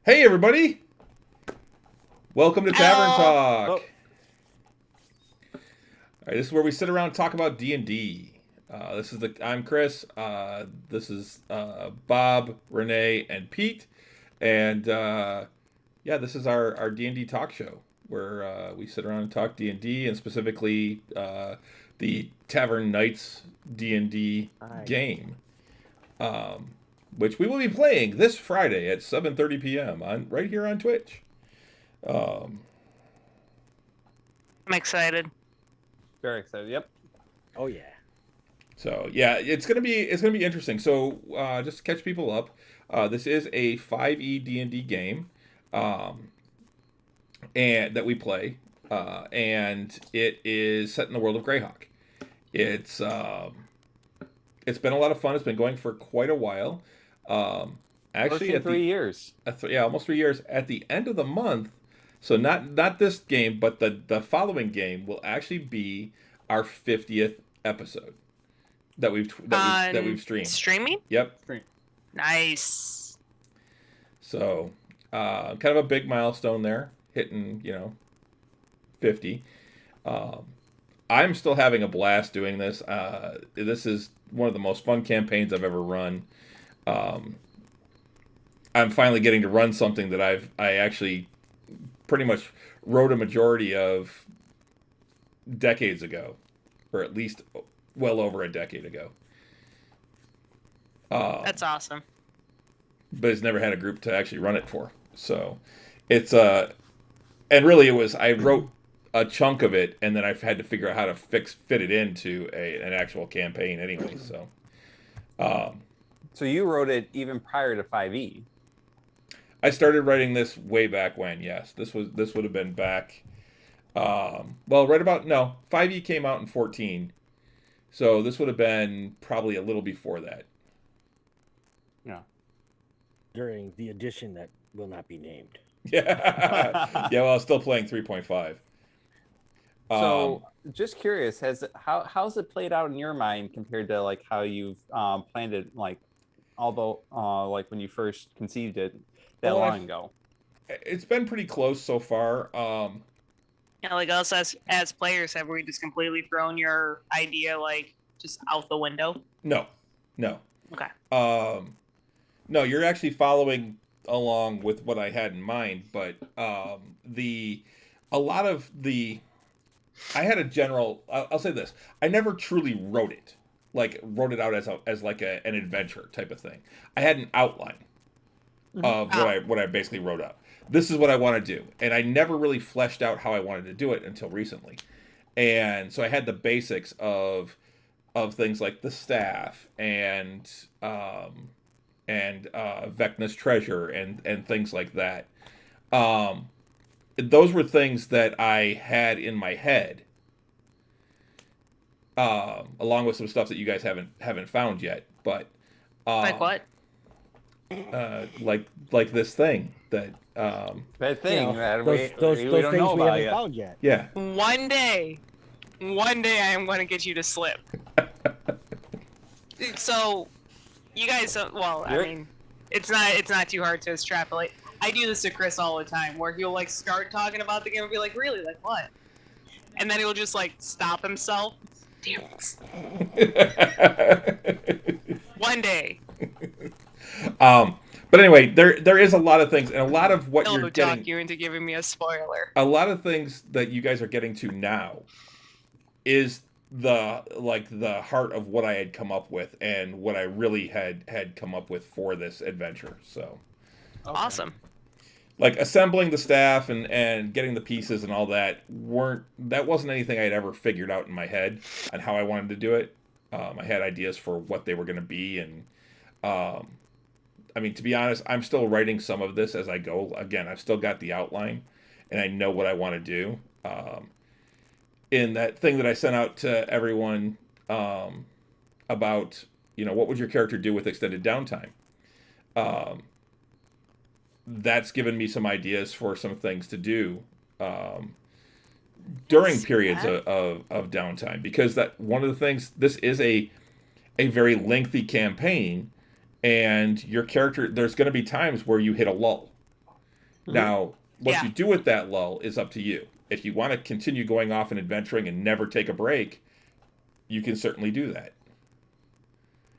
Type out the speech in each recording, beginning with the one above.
Hey everybody! Welcome to Tavern Hello. Talk. Oh, All right, this is where we sit around and talk about D&D. I'm Chris. This is Bob, Renee, and Pete, and yeah, this is our D&D talk show where we sit around and talk D&D, and specifically the Tavern Knights D&D hi. game, um, which we will be playing this Friday at 7:30 p.m. on right here on Twitch. Um, I'm excited. Very excited. Yep. Oh yeah. So yeah, it's gonna be interesting. So just to catch people up, this is a 5e D&D game, um, and that we play, and it is set in the world of Greyhawk. It's um, it's been a lot of fun. It's been going for quite a while. Um, actually, Pushing 3 years. yeah, almost 3 years. At the end of the month, so not this game, but the following game will actually be our 50th episode that we've On streamed. streaming? Yep. Nice. So kind of a big milestone there, hitting 50. Um, I'm still having a blast doing this. This is one of the most fun campaigns I've ever run. Um, I'm finally getting to run something that I actually pretty much wrote a majority of decades ago, or at least well over a decade ago. That's awesome. But it's never had a group to actually run it for. So it's and really it was I wrote a chunk of it and then I've had to figure out how to fit it into an actual campaign anyway. So um, So you wrote it even prior to 5e. I started writing this way back when. Yes, this would have been back. Well, right about no 5e came out in 14, so this would have been probably a little before that. Yeah. During the edition that will not be named. Yeah, yeah. Well, I was still playing 3.5. So just curious, how's it played out in your mind compared to like how you've planned it, like although like when you first conceived it that Well, long ago? it's been pretty close so far. Like us as players, have we just completely thrown your idea like just out the window? No, no. Okay. No, you're actually following along with what I had in mind, but a lot of the I had a general. I'll say this: I never truly wrote it out as like an adventure type of thing. I had an outline of what I basically wrote up. This is what I want to do, and I never really fleshed out how I wanted to do it until recently. And so I had the basics of things like the staff and Vecna's treasure and things like that. Um, those were things that I had in my head, along with some stuff that you guys haven't found yet. But Like what? like this thing that That thing You know, that those we those don't things know we about haven't yet. found yet. yeah. One day I am going to get you to slip. So, you guys, well, I You're- mean, it's not too hard to extrapolate. I do this to Chris all the time, where he'll like start talking about the game and be like, "Really, like what?" And then he'll just like stop himself. Damn it. One day. But anyway, there is a lot of things, and a lot of what He'll you're talk getting, you into giving me a spoiler. a lot of things that you guys are getting to now, is the heart of what I had come up with and what I really had come up with for this adventure. So, Okay. Awesome. like assembling the staff and getting the pieces and all that wasn't anything I had ever figured out in my head on how I wanted to do it. I had ideas for what they were going to be, and um, I mean, to be honest, I'm still writing some of this as I go. Again, I've still got the outline, and I know what I want to do. In that thing that I sent out to everyone, about what would your character do with extended downtime. Um, that's given me some ideas for some things to do, um, during periods of downtime, because that one of the things, this is a very lengthy campaign, and your character, there's going to be times where you hit a lull, Now, what Yeah. you do with that lull is up to you. If you want to continue going off and adventuring and never take a break, you can certainly do that.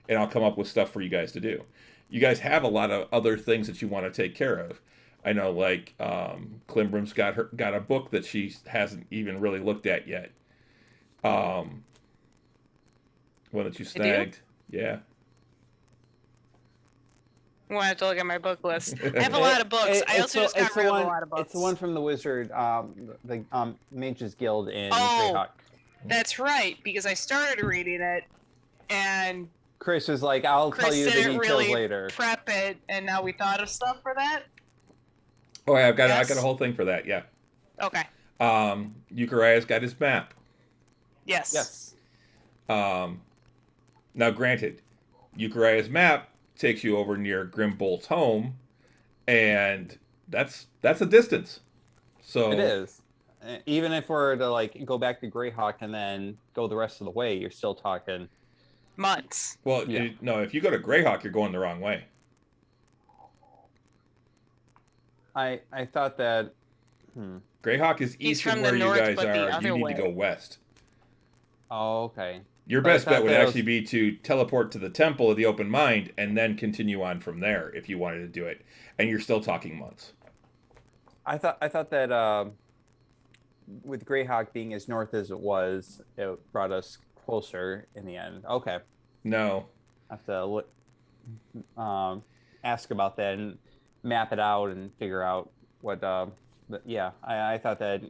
And I'll come up with stuff for you guys to do. You guys have a lot of other things that you want to take care of. I know, like Klimbrim's got a book that she hasn't even really looked at yet. One that you snagged, yeah. I'm gonna have to look at my book list. I have a lot of books. I also just got rid of a lot of books. It's the one from the Wizard, the Mages Guild in Oh, Greyhawk. That's right, because I started reading it, and Chris was like, "I'll tell you the didn't details really later." prep it, and now we thought of stuff for that. Oh, yeah, I got Yes? a whole thing for that, yeah. Okay. Euchariah's got his map. Yes. Yes. Now, granted, Euchariah's map takes you over near Grimbolt's home, and that's a distance. So It is. Even if we're to like go back to Greyhawk and then go the rest of the way, you're still talking Months. Well, Yeah. no, if you go to Greyhawk, you're going the wrong way. I thought that Greyhawk is He's east of from the where north, you guys but the are. other You need way. to go west. Oh, okay. Your But I best bet thought would that actually was- be to teleport to the Temple of the Open Mind and then continue on from there if you wanted to do it. And you're still talking months. I thought that with Greyhawk being as north as it was, it brought us closer in the end. Okay. No. I have to ask about that and map it out and figure out what. But yeah, I thought that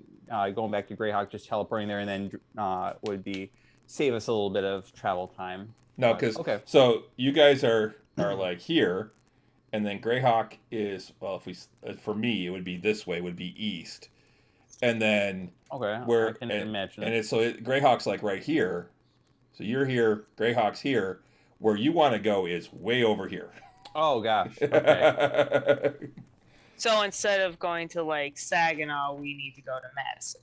going back to Greyhawk, just teleporting there and then would save us a little bit of travel time. No, because Okay. so you guys are like here, and then Greyhawk is, well, if we for me it would be this way, would be east, and then Okay. where I can imagine. and Greyhawk's like right here, so you're here, Greyhawk's here. Where you want to go is way over here. Oh gosh. Okay. So instead of going to like Saginaw, we need to go to Madison.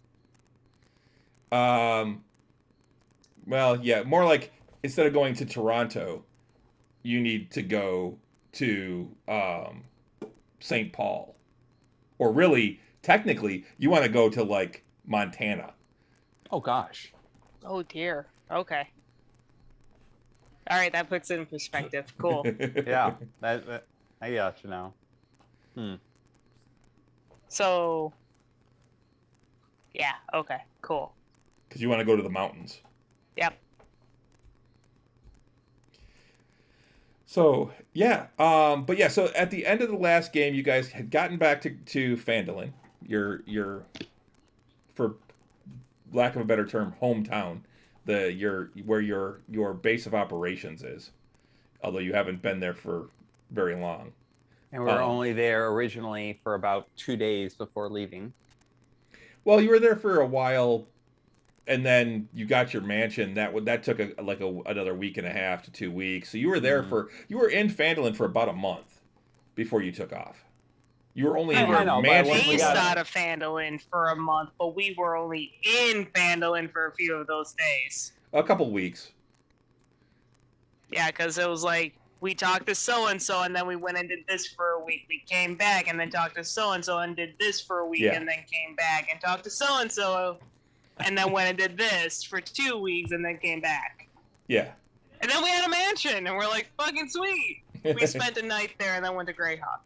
Well, yeah, more like instead of going to Toronto, you need to go to St. Paul. Or really, technically, you want to go to like Montana. Oh gosh. Oh dear. Okay. All right, that puts it in perspective. Cool. Yeah. that I got you now. So. Yeah. Okay. Cool. Because you want to go to the mountains. Yep. So yeah, but yeah, so at the end of the last game, you guys had gotten back to Phandalin, your for lack of a better term, hometown, where your base of operations is, although you haven't been there for very long. And we were only there originally for about 2 days before leaving. Well, you were there for a while, and then you got your mansion. That took another week and a half to 2 weeks. So you were there you were in Phandalin for about a month before you took off. You were only in your I know, but mansion. once we Based got- out of Phandalin for a month, but we were only in Phandalin for a few of those days. A couple weeks. Yeah, because it was like we talked to so and so, and then we went and did this for a week. We came back and then talked to so and so and did this for a week, Yeah. and then came back and talked to so and so, and then went and did this for 2 weeks, and then came back. Yeah. And then we had a mansion, and we're like, fucking sweet. We spent a night there and then went to Greyhawk.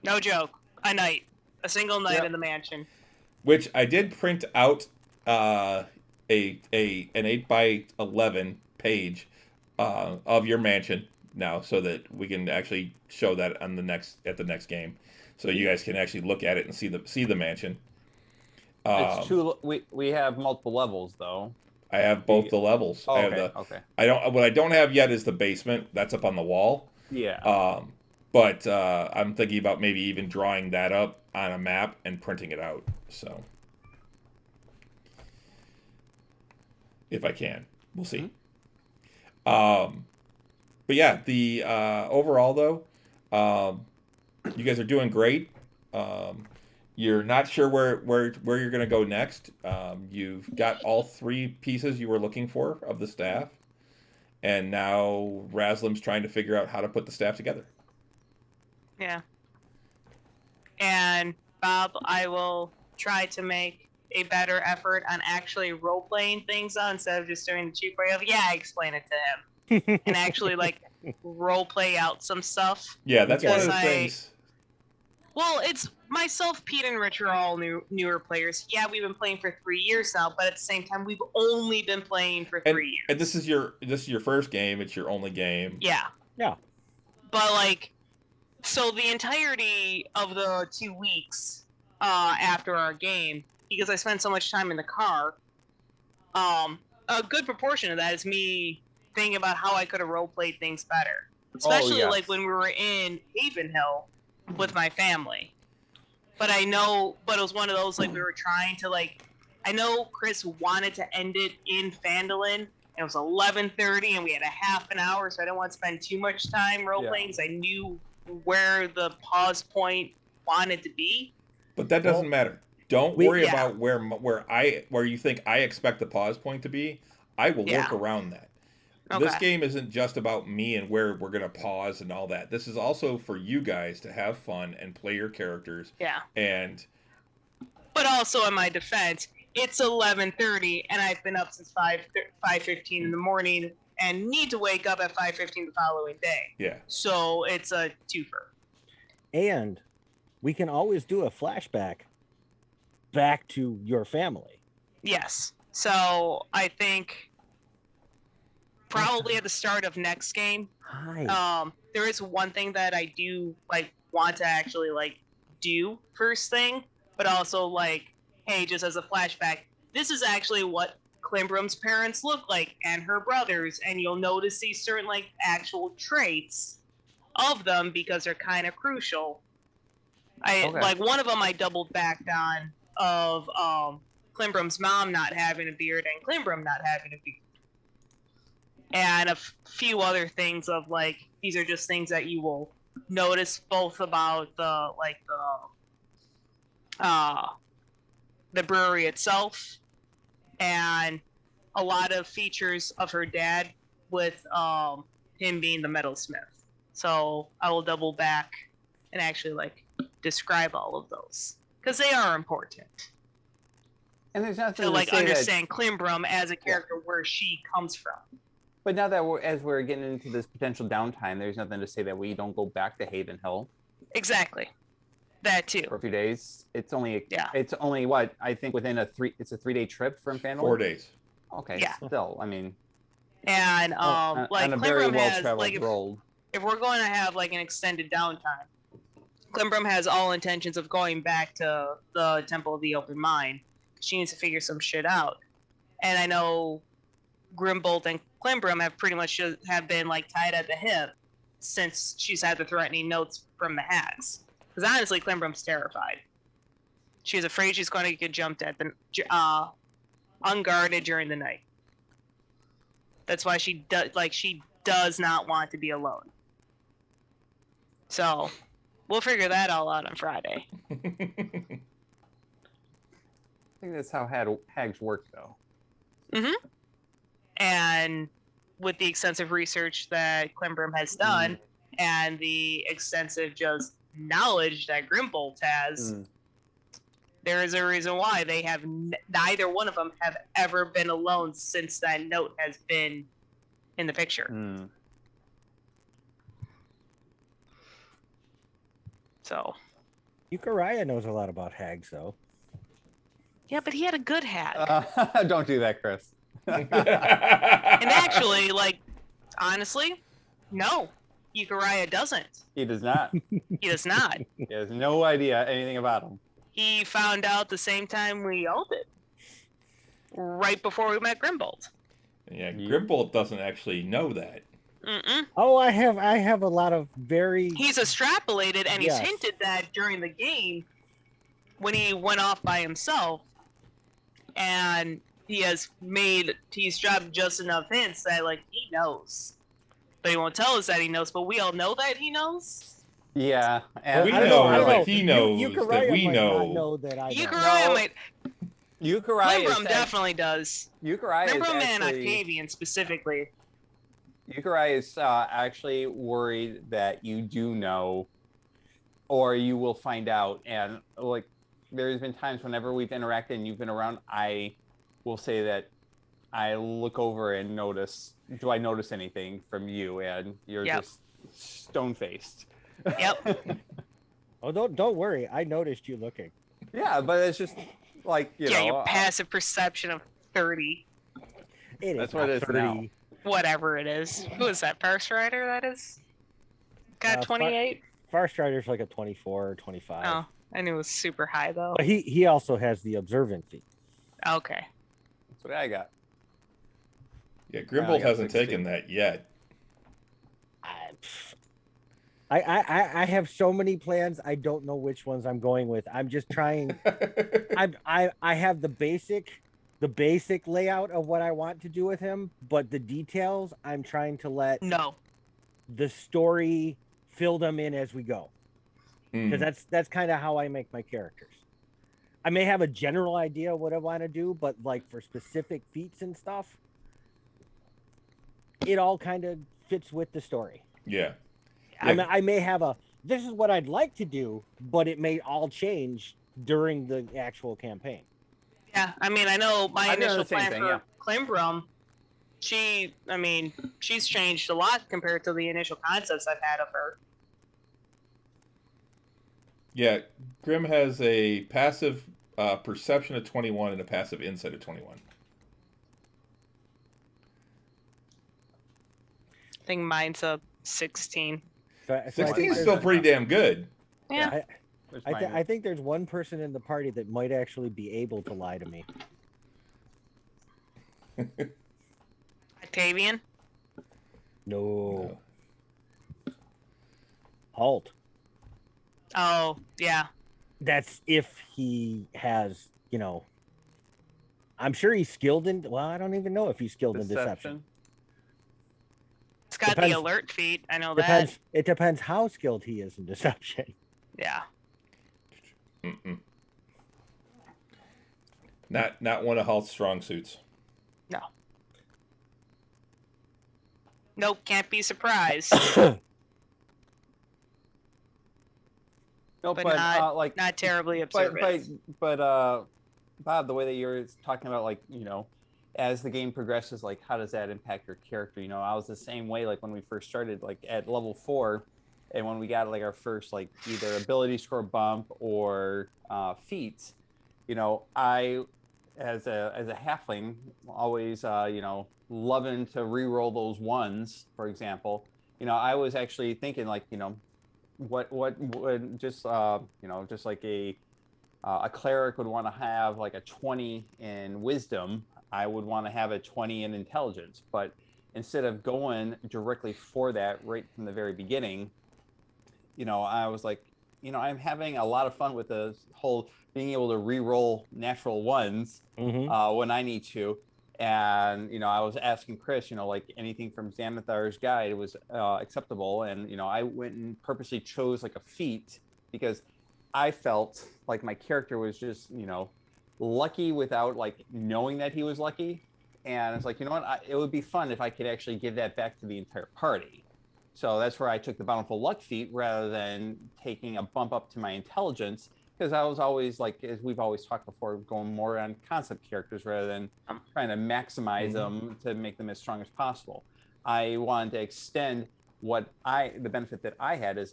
No joke. A night. A single night Yep. in the mansion. Which I did print out an 8x11 page of your mansion now, so that we can actually show that on the next game, so you guys can actually look at it and see the mansion. It's two. We have multiple levels though. I have both the levels. Oh, I have okay. Okay. what I don't have yet is the basement. That's up on the wall. Yeah. But I'm thinking about maybe even drawing that up on a map and printing it out. So, if I can, we'll see. But yeah, the overall though, you guys are doing great. You're not sure where you're going to go next. You've got all 3 pieces you were looking for of the staff, and now Raslim's trying to figure out how to put the staff together. Yeah. And Bob, I will try to make a better effort on actually role playing things instead of just doing the cheap way of explain it to him and actually like role play out some stuff. Yeah, that's one of the Because things. Well, it's myself, Pete, and Rich are all newer players. Yeah, we've been playing for 3 years now, but at the same time, we've only been playing for 3 years. And this is your first game. It's your only game. Yeah. Yeah. But like, so the entirety of the 2 weeks after our game, because I spent so much time in the car, a good proportion of that is me thinking about how I could have role played things better. Especially like when we were in Havenhill with my family. But it was one of those like we were trying to like, I know Chris wanted to end it in Phandalin. It was 11:30 and we had a half an hour, so I didn't want to spend too much time role playing because I knew where the pause point wanted to be. But that doesn't matter. Don't worry about where you think I expect the pause point to be. I will work around that. Okay. This game isn't just about me and where we're going to pause and all that. This is also for you guys to have fun and play your characters. Yeah. But also in my defense, it's 11:30 and I've been up since 5:15 in the morning and need to wake up at 5:15 the following day. Yeah. So it's a twofer. And we can always do a flashback back to your family. Yes. So I think probably at the start of next game. There is one thing that I do like want to actually like do first thing, but also like, hey, just as a flashback, this is actually what Climbrum's parents look like and her brothers, and you'll notice these certain like actual traits of them because they're kind of crucial. Like one of them I doubled back on of Climbrum's mom not having a beard and Climbrum not having a beard. And a few other things of like, these are just things that you will notice both about the brewery itself and a lot of features of her dad with him being the metalsmith. So I will double back and actually like describe all of those because they are important. And there's nothing to like understand Climbrum as a character where she comes from. But now that as we're getting into this potential downtime, there's nothing to say that we don't go back to Havenhill. Exactly. That too. For a few days. It's only what I think within it's a 3-day trip from Phandalin. 4 days. Okay. Yeah. Still, I mean. And like on a very well-traveled like road. If we're going to have like an extended downtime, Climbrum has all intentions of going back to the Temple of the Open Mind. She needs to figure some shit out. And I know Grimbolt and Climbrum have pretty much have been like tied at the hip since she's had the threatening notes from the hags. Because honestly, Climbrum's terrified. She's afraid she's going to get jumped at unguarded during the night. That's why she does not want to be alone. So we'll figure that all out on Friday. I think that's how hags work, though. Mm-hmm. And with the extensive research that Climbrum has done and the extensive just knowledge that Grimbolt has, there is a reason why they have neither one of them have ever been alone since that note has been in the picture. So Euchariah knows a lot about hags, though. Yeah, but he had a good hag. Don't do that, Chris. And actually, like, honestly, no. Euchariah doesn't. He does not. He does not. He has no idea anything about him. He found out the same time we all did. Right before we met Grimbolt. Yeah, Grimbolt doesn't actually know that. Mm-mm. Oh, I have a lot of very... He's extrapolated, and he's hinted that during the game when he went off by himself, and he's dropped just enough hints that, like, he knows. But he won't tell us that he knows, but we all know that he knows. Yeah. And we know that he knows that we know. That I Euchariah might... Euchariah definitely does. Euchariah is actually... and Octavian specifically. Euchariah is actually worried that you do know or you will find out. And like, there's been times whenever we've interacted and you've been around, I will say that I look over and notice, do I notice anything from you? And you're just stone-faced. Yep. Oh, don't worry. I noticed you looking. Yeah, but it's just like, you know. Your passive perception of 30. That's what it is 30. Now. Whatever it is. Who is that? First Rider, that is? Got 28? First Rider's like a 24 or 25. Oh, I knew it was super high, though. But he also has the observant feat. Okay. That's what I got. Yeah, Grimble hasn't taken that yet. I have so many plans. I don't know which ones I'm going with. I'm just trying. I have the basic layout of what I want to do with him, but the details I'm trying to let the story fill them in as we go. Because that's kind of how I make my characters. I may have a general idea of what I want to do, but like for specific feats and stuff, it all kind of fits with the story. Yeah. I may have this is what I'd like to do, but it may all change during the actual campaign. Yeah, I mean, I know my initial plan for Klimbrum, she's changed a lot compared to the initial concepts I've had of her. Yeah, Grim has a passive perception of 21 and a passive insight of 21. I think mine's a 16. 16 is still pretty damn good. Yeah. I think there's one person in the party that might actually be able to lie to me. Octavian? No. Halt. Oh, yeah. That's if he has, I'm sure he's skilled in, well, I don't even know if he's skilled in deception. It's got the alert feat, I know that. It depends how skilled he is in deception. Yeah. Not one of Halt's strong suits. No. Nope, can't be surprised. No, but not terribly observant. But Bob, the way that you're talking about, like, as the game progresses, like, how does that impact your character? I was the same way, like, when we first started, like, at level 4, and when we got, like, our first, like, either ability score bump or feats, I, as a halfling, always, loving to re-roll those ones, for example. I was actually thinking, like, what would just just like a cleric would want to have, like, a 20 in wisdom. I would want to have a 20 in intelligence, but instead of going directly for that right from the very beginning, I was like, I'm having a lot of fun with the whole being able to re-roll natural ones when I need to. And, I was asking Chris, like, anything from Xanathar's guide was acceptable. And, I went and purposely chose, like, a feat because I felt like my character was just, lucky without, like, knowing that he was lucky. And it's like, it would be fun if I could actually give that back to the entire party. So that's where I took the Bountiful Luck feat rather than taking a bump up to my intelligence. Because I was always, like, as we've always talked before, going more on concept characters rather than trying to maximize them to make them as strong as possible. I wanted to extend the benefit that I had as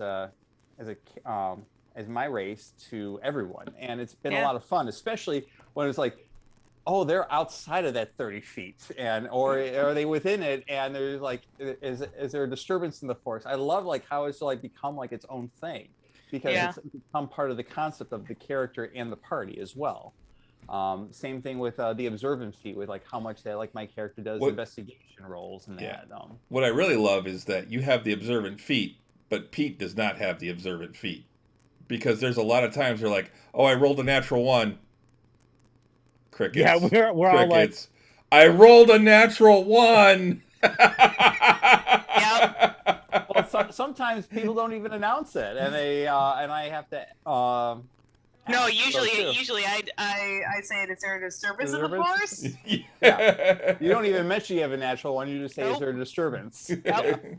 my race to everyone, and it's been a lot of fun, especially when it's like, oh, they're outside of that 30 feet, or are they within it? And there's like, is there a disturbance in the force? I love, like, how it's like become like its own thing. Because it's become part of the concept of the character and the party as well. Same thing with the observant feat, with, like, how much that, like, my character does investigation rolls and that. What I really love is that you have the observant feat, but Pete does not have the observant feat. Because there's a lot of times you're like, oh, I rolled a natural 1. Crickets. Yeah, we're all like, I rolled a natural 1. Yep. Well, sometimes people don't even announce it, and they and I have to. No, usually I say it. Is there a disturbance in the force? Yeah. You don't even mention you have a natural 1. You just say, is there a disturbance? Yep.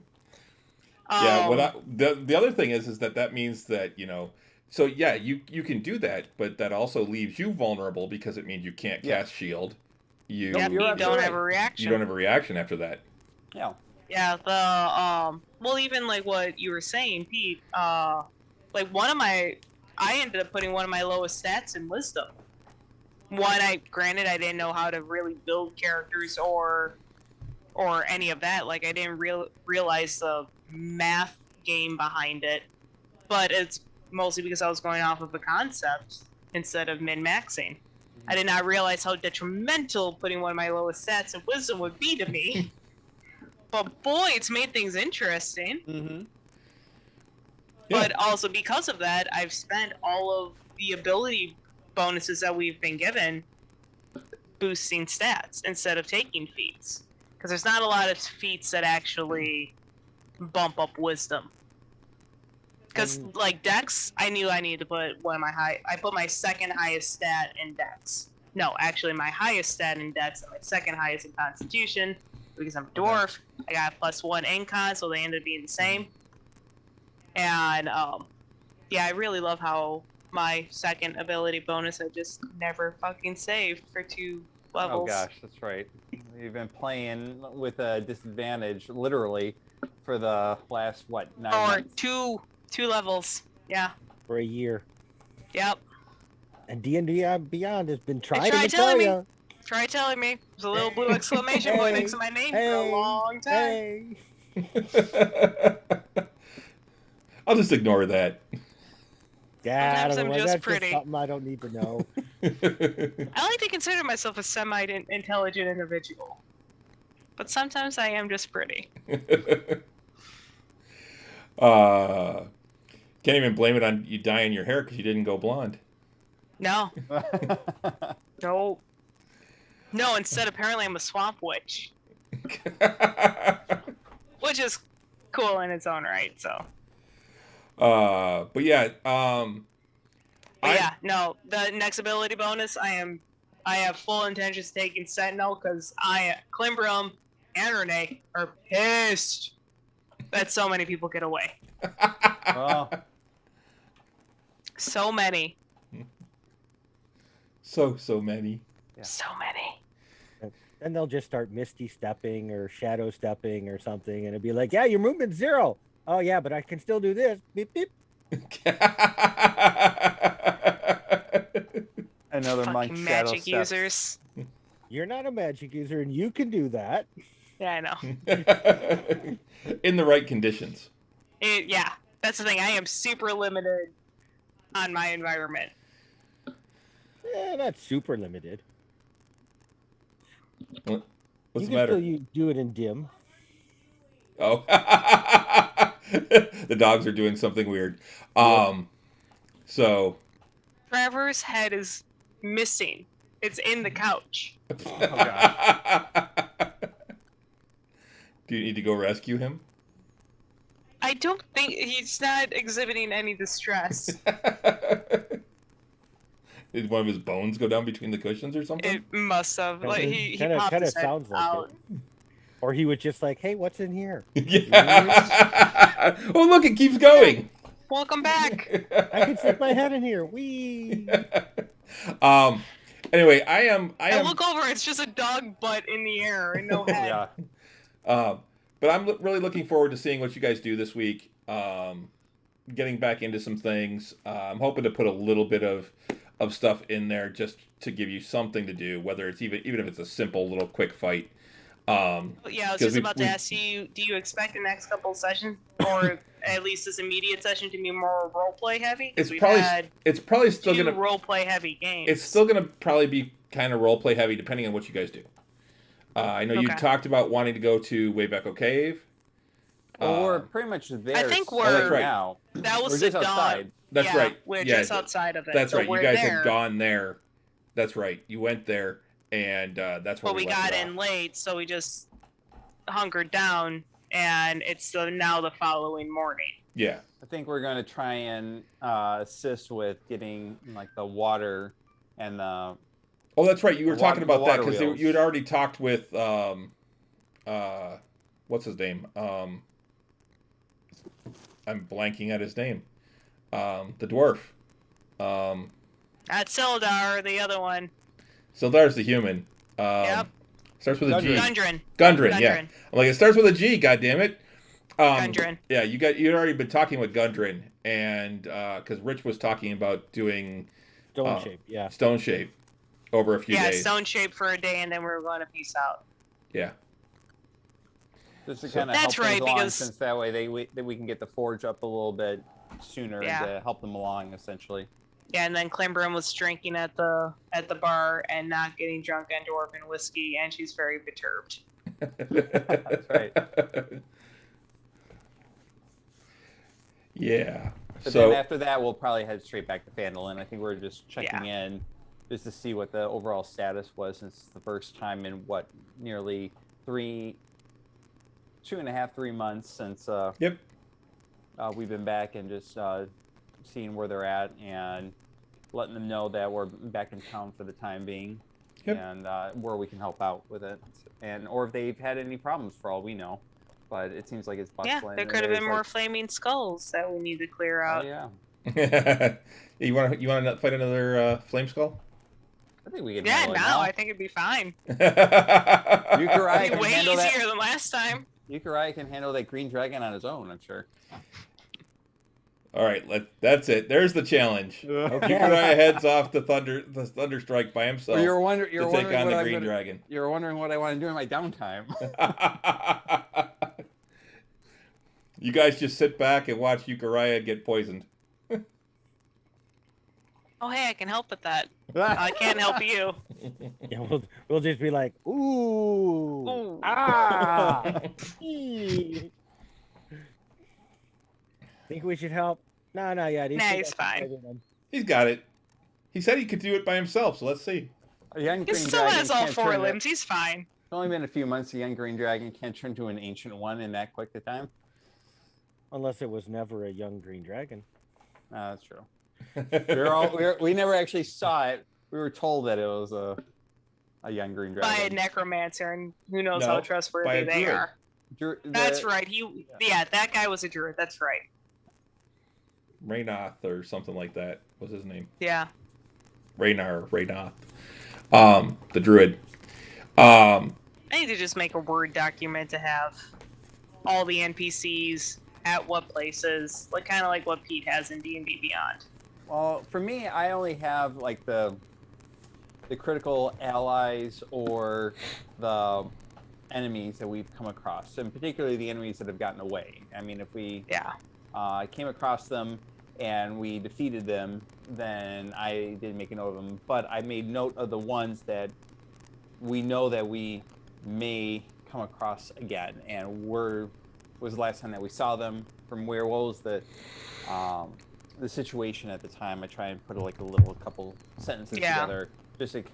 Yeah, the other thing is that means that, so yeah, you can do that, but that also leaves you vulnerable because it means you can't cast shield. You Yep, you don't have a reaction. You don't have a reaction after that. Yeah. Yeah, well, even like what you were saying, Pete, like I ended up putting one of my lowest stats in wisdom. Granted, I didn't know how to really build characters or any of that. Like, I didn't realize the math game behind it, but it's mostly because I was going off of a concept instead of min-maxing. I did not realize how detrimental putting one of my lowest stats in wisdom would be to me. But boy, it's made things interesting. Mm-hmm. Yeah. But also because of that, I've spent all of the ability bonuses that we've been given boosting stats instead of taking feats. Because there's not a lot of feats that actually bump up wisdom. Because, like, Dex, I knew I needed to put I put my second highest stat in Dex. No, actually, my highest stat in Dex and my second highest in Constitution. Because I'm a dwarf, I got +1 in con, so they ended up being the same. And, yeah, I really love how my second ability bonus I just never fucking saved for 2 levels. Oh gosh, that's right. You've been playing with a disadvantage, literally, for the last, 9 months? 2 levels, yeah. For a year. Yep. And D&D Beyond has been trying tried to tell telling you. Try telling me. There's a little blue exclamation point next to my name for a long time. I'll just ignore that. Yeah, Sometimes I'm just that's pretty. just something I don't need to know. I like to consider myself a semi-intelligent individual. But sometimes I am just pretty. Can't even blame it on you dyeing your hair because you didn't go blonde. No. Nope. No, instead apparently I'm a swamp witch. Which is cool in its own right, so. But yeah, no, the next ability bonus, I have full intentions of taking Sentinel because Climbrum and Renee are pissed that so many people get away. Oh. So many. So many. Yeah. So many. And they'll just start misty stepping or shadow stepping or something, and it'll be like, yeah, your movement's 0. Oh yeah, but I can still do this. Beep beep. Another Fucking monk shadow magic steps. users. You're not a magic user, and you can do that. Yeah, I know. In the right conditions. Yeah, that's the thing. I am super limited on my environment. Not super limited. What's you the can matter? still do it in dim. Oh, the dogs are doing something weird. So Trevor's head is missing. It's in the couch. Oh gosh. Do you need to go rescue him? I don't think he's not exhibiting any distress. Did one of his bones go down between the cushions or something? It must have. Like he Kind popped of his head sounds like out. it. Or he was just like, hey, what's in here? Yeah. Oh, look, it keeps going. Welcome back. I can stick my head in here. Wee. Anyway, I am. I look over. It's just a dog butt in the air and no head. Yeah. But I'm really looking forward to seeing what you guys do this week. Getting back into some things. I'm hoping to put a little bit of stuff in there just to give you something to do, whether it's even if it's a simple little quick fight. Yeah, I was just about to ask you, do you expect the next couple of sessions, or at least this immediate session, to be more roleplay heavy? It's probably still two gonna roleplay heavy games. It's still gonna probably be kind of roleplay heavy, depending on what you guys do. I know you talked about wanting to go to Wayback Cave. Well, we're pretty much there. I think we're that's right. now. That was We're the just outside. That's right. We're Yeah, just outside of it. That's so right. You we're guys there, had gone there. That's right. You went there, and that's where but we left got it in off. late, so we just hunkered down, and it's now the following morning. Yeah. I think we're going to try and assist with getting like the water and the. Oh, that's right. You were talking about that because wheels. you had already talked with what's his name? I'm blanking at his name. The dwarf. Not Sildar, the other one. Sildar's the human. Yep. Starts with a G. Gundren. Gundren, yeah. I'm like, it starts with a G, goddammit. Gundren. Yeah, you'd already been talking with Gundren, and because Rich was talking about doing Stone shape, yeah. Stone shape over a few days. Yeah, stone shape for a day, and then we were going to peace out. Yeah. Just to kind of help That's right, things along, because since that way we can get the forge up a little bit sooner to help them along, essentially. yeah, and then Klimbrim was drinking at the bar and not getting drunk on dwarven whiskey, and she's very perturbed. That's right. Yeah. But so then after that, we'll probably head straight back to Phandalin. I think we're just checking in just to see what the overall status was, since it's the first time in nearly 2.5, 3 months since we've been back, and just seeing where they're at and letting them know that we're back in town for the time being, and where we can help out with it, or if they've had any problems, for all we know. But it seems like it's bustling. There could have been more flaming skulls that we need to clear out. Oh, yeah. You want to fight another flame skull? I think we can. Yeah, now I think it'd be fine. Yukari It'd be can way handle easier that. than last time. Yukari can handle that green dragon on his own, I'm sure. All right, that's it. There's the challenge. Okay. Yukari heads off the Thunderstrike by himself You're to take wondering on what the Green Dragon. You're wondering what I want to do in my downtime. You guys just sit back and watch Yukari get poisoned. Oh, hey, I can help with that. I can't help you. Yeah, we'll just be like, ooh, Ooh. ah. Think we should help? No, yeah. He's fine. He's got it. He said he could do it by himself, so let's see. A young He green still dragon has all can't 4 turn limbs. He's fine. It's only been a few months. A young green dragon can't turn to an ancient one in that quick a time. Unless it was never a young green dragon. That's true. We never actually saw it. We were told that it was a young green dragon. By a necromancer, and who knows how by trustworthy a they druid. are. That's right. That guy was a druid. That's right. Raynoth or something like that was his name. Yeah. Raynoth. The druid. I need to just make a Word document to have all the NPCs at what places, kind of like what Pete has in D&D Beyond. Well, for me, I only have like the critical allies or the enemies that we've come across, and particularly the enemies that have gotten away. I mean, if we came across them and we defeated them, then I didn't make a note of them. But I made note of the ones that we know that we may come across again, and was the last time that we saw them, from where, what was the situation at the time. I try and put a couple sentences together, just to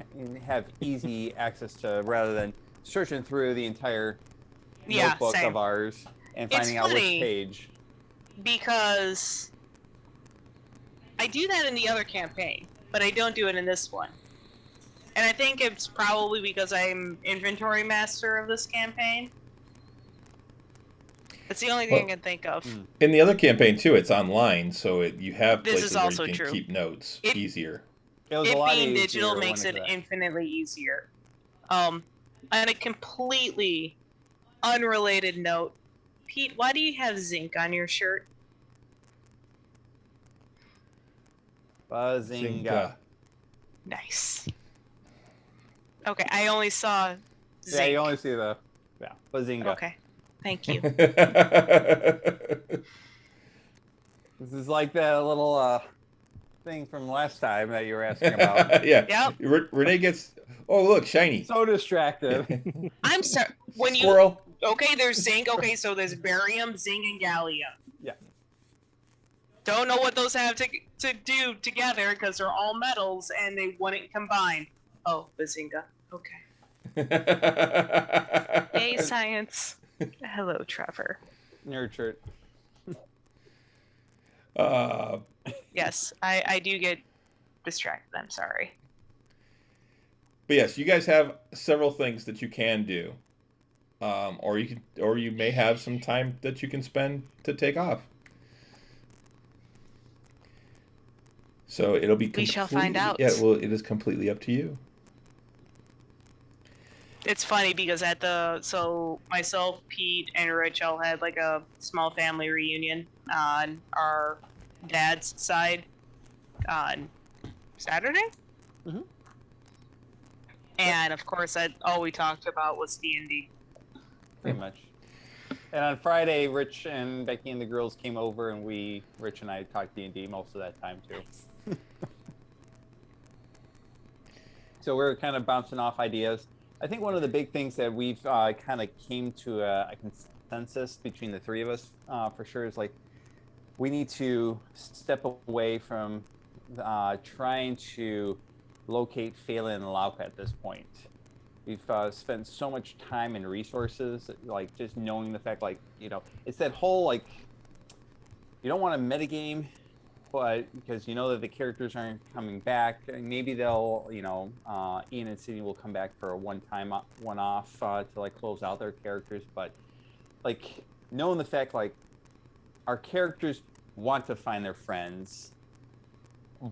have easy access to, rather than searching through the entire notebook of ours and finding out which page. Because I do that in the other campaign, but I don't do it in this one. And I think it's probably because I'm inventory master of this campaign. It's the only thing I can think of. In the other campaign too, it's online, so you have places where you can keep notes easier. It being digital makes it infinitely easier. On a completely unrelated note, Pete, why do you have zinc on your shirt? Bazinga. Nice. Okay, I only saw zinc. Yeah, you only see the bazinga. Okay, thank you. This is like that little thing from last time that you were asking about. Yeah. Yep. Renee gets. Oh, look, shiny. So distracted. I'm sorry. Squirrel. Okay, there's zinc. Okay, so there's barium, zinc, and gallium. Yeah. Don't know what those have to do together because they're all metals and they wouldn't combine. Oh, bazinga. Okay. Yay, science. Hello, Trevor. Nurtured. Yes, I do get distracted. I'm sorry. But yes, you guys have several things that you can do, or you may have some time that you can spend to take off. So it'll be We shall find out. Yeah, well, it is completely up to you. It's funny because so myself, Pete, and Rich all had like a small family reunion on our dad's side on Saturday. Mhm. And of course, all we talked about was D&D. Pretty much. And on Friday, Rich and Becky and the girls came over, and Rich and I talked D&D most of that time too. So we're kind of bouncing off ideas. I think one of the big things that we've kind of came to a consensus between the three of us for sure is like we need to step away from trying to locate Phelan and Lauka at this point. We've spent so much time and resources, like just knowing the fact, like, you know, it's that whole, like, you don't want to metagame, but because you know that the characters aren't coming back, and maybe they'll, you know, Ian and Sydney will come back for a one-off to like close out their characters, but like knowing the fact, like, our characters want to find their friends,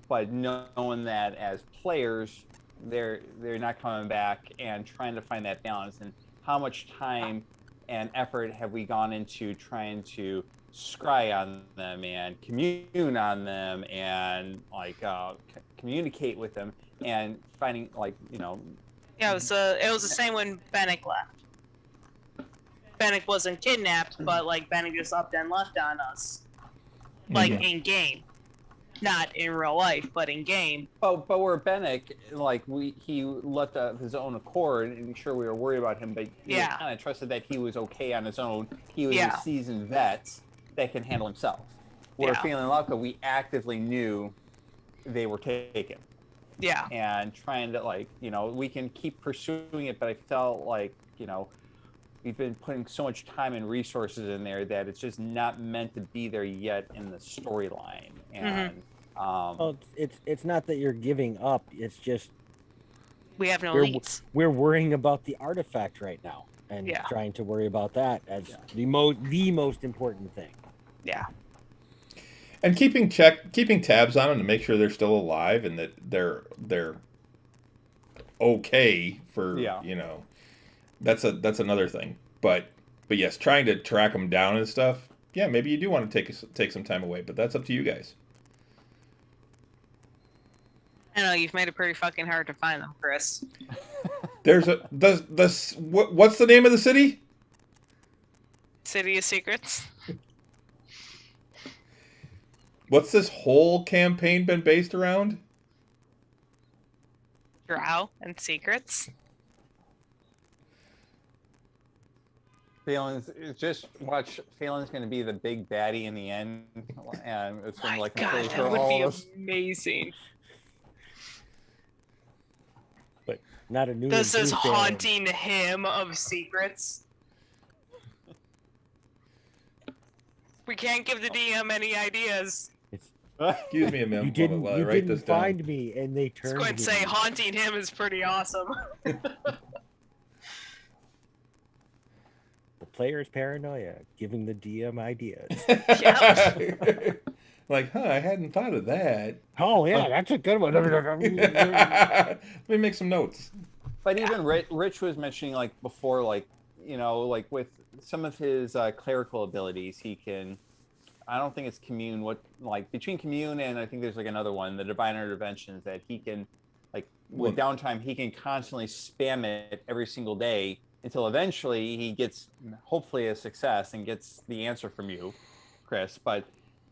but knowing that as players, they're not coming back, and trying to find that balance, and how much time and effort have we gone into trying to scry on them and commune on them and like communicate with them and finding, like, you know. Yeah, it was the same when Bennick left. Bennick wasn't kidnapped, but like Bennick just upped and left on us, like in game. Not in real life, but in game. But where Bennick, like, he left of his own accord, and sure we were worried about him, but we kind of trusted that he was okay on his own. He was a seasoned vet that can handle himself. Where Phelan and Lauka, we actively knew they were taken. Yeah. And trying to, like, you know, we can keep pursuing it, but I felt like, you know, we've been putting so much time and resources in there that it's just not meant to be there yet in the storyline. And well, it's not that you're giving up. It's just we have no leads. We're worrying about the artifact right now, and trying to worry about that as the most important thing. Yeah. And keeping tabs on them to make sure they're still alive and that they're okay for you know. That's another thing. But yes, trying to track them down and stuff. Yeah, maybe you do want to take some time away, but that's up to you guys. I know you've made it pretty fucking hard to find them, Chris. What's the name of the city? City of Secrets. What's this whole campaign been based around? Drow and secrets. Phelan's just watch. Phelan's going to be the big baddie in the end, and it's going to like God, for that would all be of us. amazing. But not a new. This is haunting him of secrets. We can't give the DM any ideas. Excuse me a minute. You didn't, while I write this down. find me, and they turned. Squid say haunting him is pretty awesome. The player's paranoia, giving the DM ideas. Like, I hadn't thought of that. Oh yeah, that's a good one. Let me make some notes. But even Rich was mentioning, like, before, like, you know, like with some of his clerical abilities, he can. I don't think it's commune. Between commune and I think there's like another one, the divine interventions, that he can, like, with downtime, he can constantly spam it every single day until eventually he gets hopefully a success and gets the answer from you, Chris. But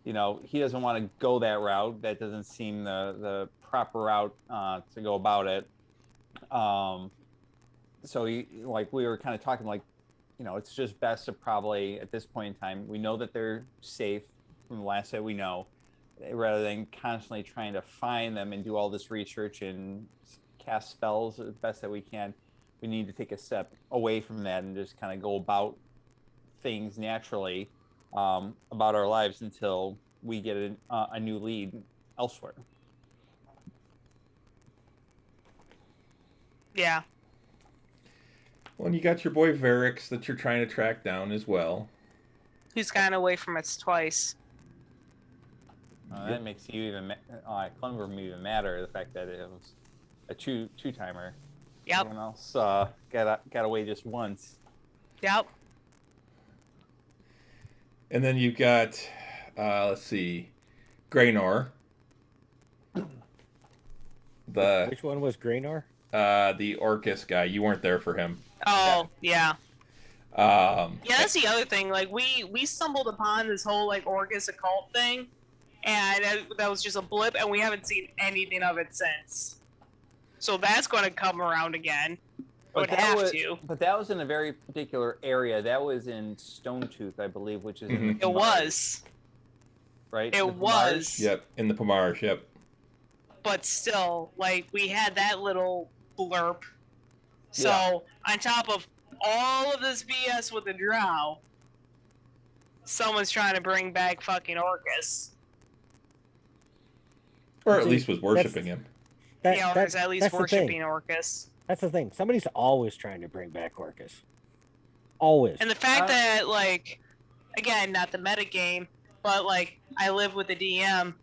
you know, he doesn't want to go that route. That doesn't seem the proper route to go about it. So like we were kind of talking, like, you know, it's just best to probably, at this point in time, we know that they're safe from the last that we know, rather than constantly trying to find them and do all this research and cast spells as best that we can. We need to take a step away from that and just kind of go about things naturally about our lives until we get a new lead elsewhere. Yeah. Well, and you got your boy Varix that you're trying to track down as well. Who's gone away from us twice. That makes you even Clunroom even madder. The fact that it was a two timer. Yep. Everyone else got away just once. Yep. And then you've got, let's see, Graynor. Which one was Graynor? The Orcus guy. You weren't there for him. Oh, yeah. Yeah, that's the other thing. Like, we stumbled upon this whole, like, Orcus occult thing, and that was just a blip, and we haven't seen anything of it since. So that's going to come around again. But that was in a very particular area. That was in Stonetooth, I believe, which is in the It was. Right? It was. Yep, in the Pomarsh, yep. But still, like, we had that little blurb. So, on top of all of this BS with the drow, someone's trying to bring back fucking Orcus. Or at least was worshipping him. Or is at least worshipping Orcus. That's the thing. Somebody's always trying to bring back Orcus. Always. And the fact that, like, again, not the meta game, but, like, I live with the DM,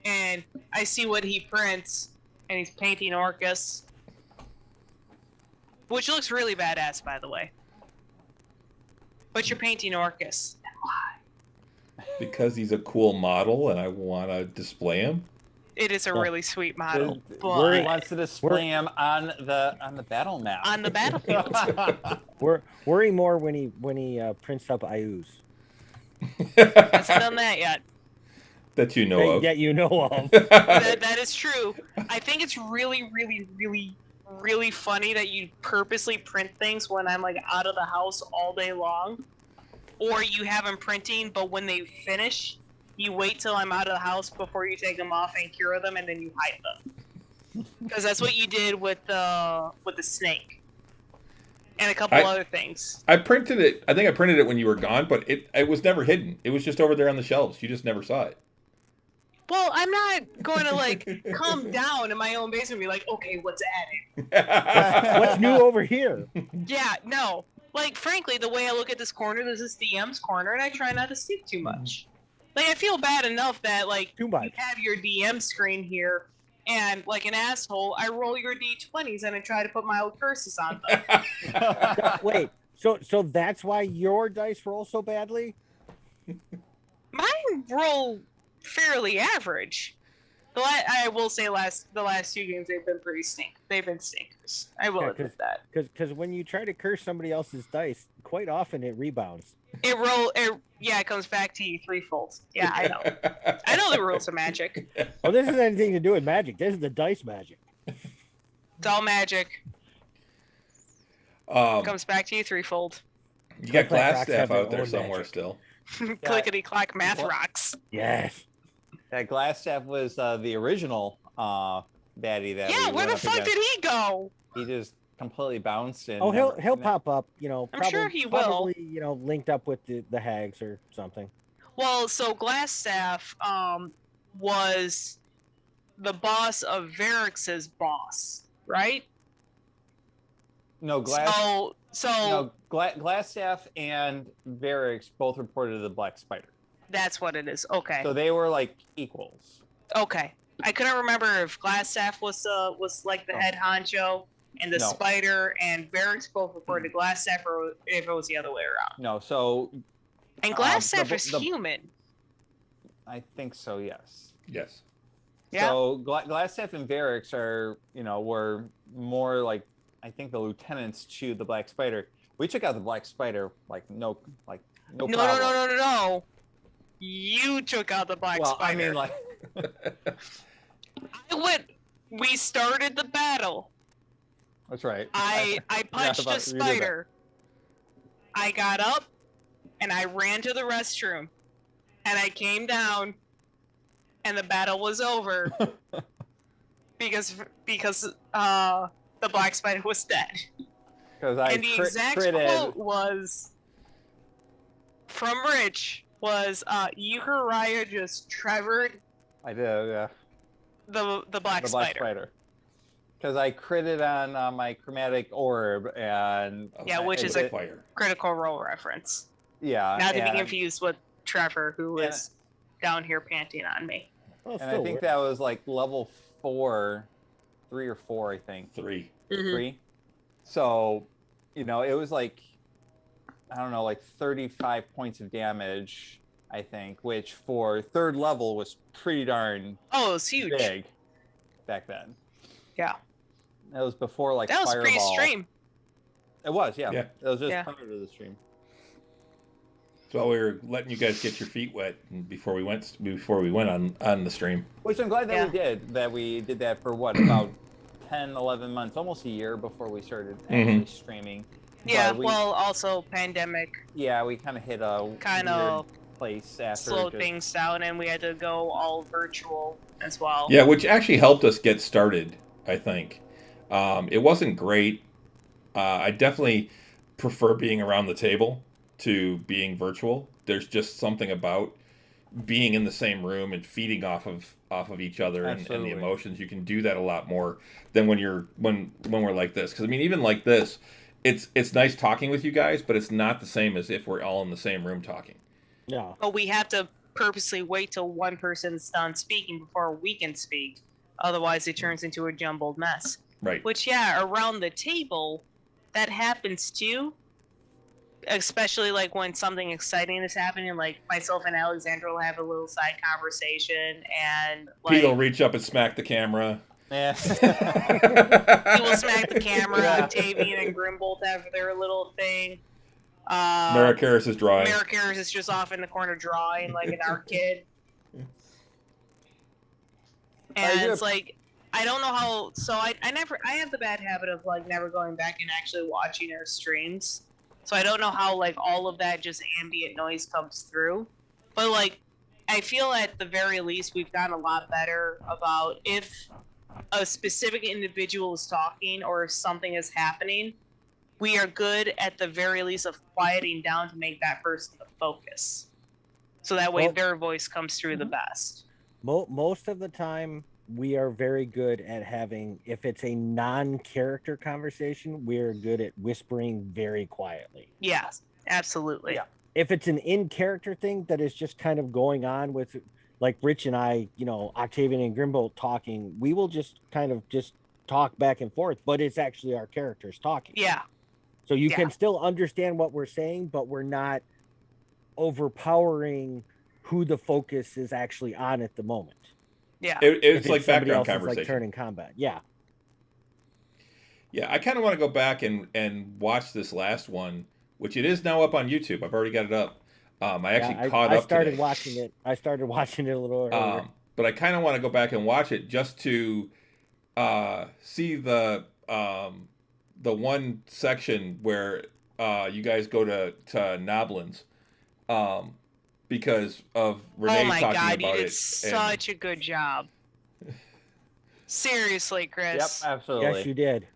and I see what he prints, and he's painting Orcus. Which looks really badass, by the way. But you're painting Orcus. Why? Because he's a cool model, and I want to display him. It is a really sweet model. He wants to display him on the battle map. On the battlefield. Worry more when he prints up Ayuz. Hasn't done that yet. That you know of. That you know of. that is true. I think it's really, really, really, really funny that you purposely print things when I'm, like, out of the house all day long. Or you have them printing, but when they finish, you wait till I'm out of the house before you take them off and cure them, and then you hide them. Because that's what you did with the snake. And a couple other things. I printed it. I think I printed it when you were gone, but it was never hidden. It was just over there on the shelves. You just never saw it. Well, I'm not going to, like, come down in my own basement and be like, okay, what's added? What's new over here? Yeah, no. Like, frankly, the way I look at this corner, this is DM's corner, and I try not to speak too much. Like, I feel bad enough that, like, you have your DM screen here, and, like an asshole, I roll your D20s and I try to put my old curses on them. Wait, so that's why your dice roll so badly? Mine roll fairly average. I will say the last 2 games they've been pretty They've been stinkers. I will admit that. Because when you try to curse somebody else's dice, quite often it rebounds. It comes back to you threefold. Yeah, I know. I know the rules of magic. Oh, this has anything to do with magic. This is the dice magic. It's all magic. Comes back to you threefold. You got Glassstaff out there somewhere still. Clickety clack math rocks. Yes. That Glassstaff was the original baddie that. Yeah, where the fuck did he go? He just completely bounced and. Oh, he'll pop up. I'm sure he will. Probably, linked up with the hags or something. Well, so Glassstaff was the boss of Varrix's boss, right? No, Glassstaff and Varrix both reported to the Black Spider. That's what it is. Okay. So they were like equals. Okay. I couldn't remember if Glassstaff was like the head honcho and the spider and Varrix both reported to Glassstaff, or if it was the other way around. No, so. And Glassstaff is human. I think so. Yes. Yes. Yeah. So Glassstaff and Varrix are, were more like, I think, the lieutenants to the Black Spider. We took out the Black Spider no problem. No. You took out the Black Spider. I mean, like. We started the battle. That's right. I punched a spider. I got up and I ran to the restroom and I came down and the battle was over because the Black Spider was dead. And the exact quote was from Rich was Euchariah just trevored. I did, yeah. The Black Spider. Because I critted on my chromatic orb and which is a Critical Role reference. Yeah. Not to be confused with Trevor, who is down here panting on me. Well, And I think that was like level 4, 3 or 4, I think. 3. Mm-hmm. 3. So, you know, it was like, I don't know, like 35 points of damage, I think, which for 3rd level was pretty darn it was huge big back then. Yeah. That was before like that was Fireball. pre-stream. It was, yeah. Yeah. It was just Yeah. prior to the stream. So we were letting you guys get your feet wet before we went on the stream. Which I'm glad that Yeah. we did. That we did that for what, about 10, 11 months, almost a year before we started actually streaming. Yeah, But we, well, also pandemic yeah, we kind of hit a kind weird of place after. slowed just- things down, and we had to go all virtual as well. Yeah, which actually helped us get started, I think. It wasn't great. I definitely prefer being around the table to being virtual. There's just something about being in the same room and feeding off of each other and the Absolutely. emotions. You can do that a lot more than when we're like this. Because I mean, even like this, it's nice talking with you guys, but it's not the same as if we're all in the same room talking. Yeah. But we have to purposely wait till one person's done speaking before we can speak. Otherwise, it turns into a jumbled mess. Right. Which, yeah, around the table, that happens too. Especially like when something exciting is happening, like myself and Alexandra will have a little side conversation, and like Pete will reach up and smack the camera. Yeah. he will smack the camera. Yeah. Octavian and Grimbold have their little thing. Marikaris is drawing. Marikaris is just off in the corner drawing like an art kid. And it's like, I don't know how. So I have the bad habit of like never going back and actually watching our streams. So I don't know how like all of that just ambient noise comes through. But like, I feel at the very least we've gotten a lot better about if a specific individual is talking or if something is happening, we are good at the very least of quieting down to make that person the focus. So that way Well- their voice comes through the best. Most of the time, we are very good at having, if it's a non-character conversation, we're good at whispering very quietly. Yeah, absolutely. Yeah. If it's an in-character thing that is just kind of going on with, like Rich and I, you know, Octavian and Grimbold talking, we will just kind of just talk back and forth, but it's actually our characters talking. Yeah. So you Yeah. can still understand what we're saying, but we're not overpowering who the focus is actually on at the moment. Yeah. It's If like somebody background else is, conversation. like turning combat. Yeah. Yeah, I kind of want to go back and watch this last one, which it is now up on YouTube. I've already got it up. I actually caught I up started today. watching it. I started watching it a little earlier. But I kind of want to go back and watch it just to see the one section where you guys go to Noblin's because of Renee Oh my talking god, you about did it. such a good job. Seriously, Yep, Chris. absolutely. Yes, you did.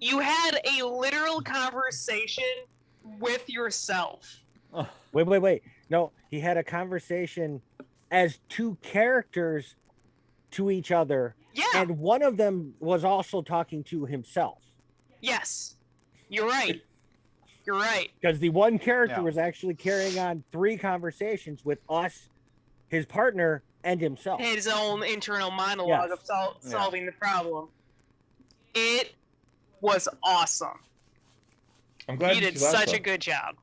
You had a literal conversation with yourself. Wait. No, he had a conversation as two characters to each other, Yeah. and one of them was also talking to himself. Yes. You're right. You're right. Because the one character Yeah. was actually carrying on 3 conversations with us, his partner, and himself. His own internal monologue Yes. of solving the problem. It was awesome. I'm glad You did thought such so. a good job.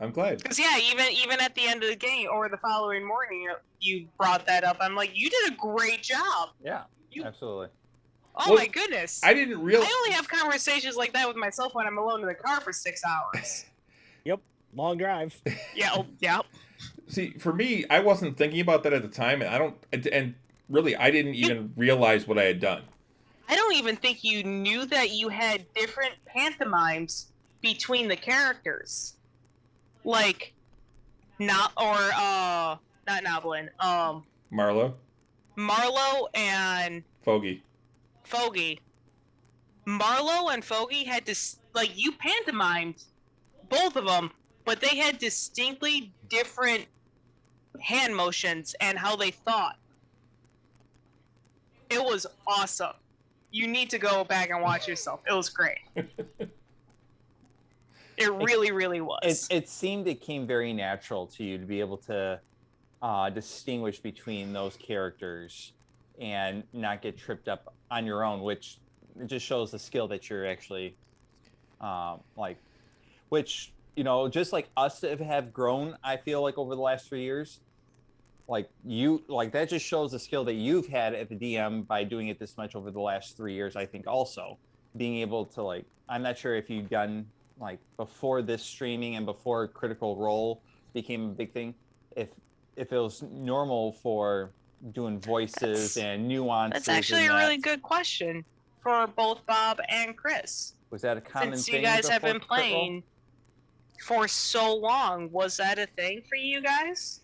I'm glad. Because yeah, even at the end of the game or the following morning, you brought that up. I'm like, you did a great job. Yeah, You- absolutely. Oh Well, my goodness. I didn't realize. I only have conversations like that with myself when I'm alone in the car for 6 hours. Long drives. Yeah. See, for me, I wasn't thinking about that at the time, and really, I didn't even realize what I had done. I don't even think you knew that you had different pantomimes between the characters. Like, not Noblin. Marlo, Marlo and Fogey. Fogey. Marlo and Fogey had to, like, you pantomimed both of them, but they had distinctly different hand motions and how they thought. It was awesome. You need to go back and watch yourself. It was great. It really was. It seemed it came very natural to you to be able to distinguish between those characters and not get tripped up on your own, which it just shows the skill that you're actually which, you know, just like us that have grown, I feel like over the last 3 years, like that just shows the skill that you've had at the DM by doing it this much over the last 3 years. I think also being able to, like, I'm not sure if you've done, like, before this streaming and before Critical Role became a big thing, if it was normal for doing voices and nuances. That's actually a really good question for both Bob and Chris. Was that a common Since thing? you guys have been playing for so long, was that a thing for you guys?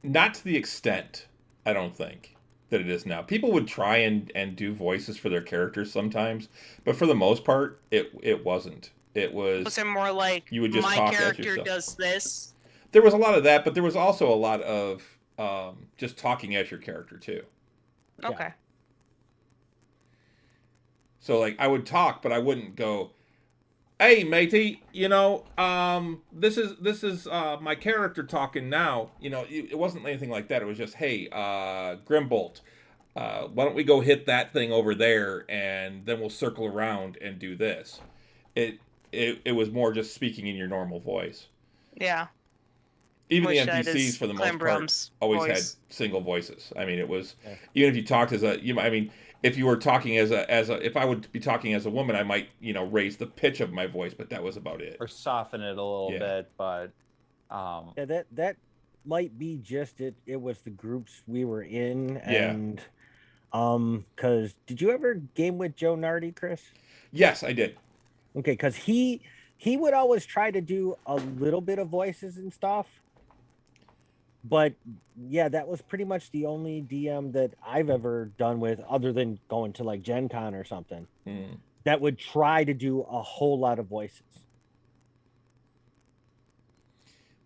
Not to the extent, I don't think, that it is now. People would try and do voices for their characters sometimes, but for the most part, it wasn't. It was. Was it more like, you would just my talk character as yourself. does this? There was a lot of that, but there was also a lot of just talking as your character too. Okay. Yeah. So, like, I would talk, but I wouldn't go, "Hey, matey, you know, this is my character talking now." You know, it wasn't anything like that. It was just, "Hey, Grimbolt, why don't we go hit that thing over there, and then we'll circle around and do this." It was more just speaking in your normal voice. Yeah. Even Wish the that NPCs, is for the most part, Clembrum's always voice. had single voices. I mean, it was even if you talked as a, I mean, if you were talking as a, if I would be talking as a woman, I might, you know, raise the pitch of my voice, but that was about it. Or soften it a little bit, but yeah, that might be just it. It was the groups we were in, and because did you ever game with Joe Nardi, Chris? Yes, I did. Okay, because he would always try to do a little bit of voices and stuff. But yeah, that was pretty much the only DM that I've ever done with, other than going to like Gen Con or something, that would try to do a whole lot of voices.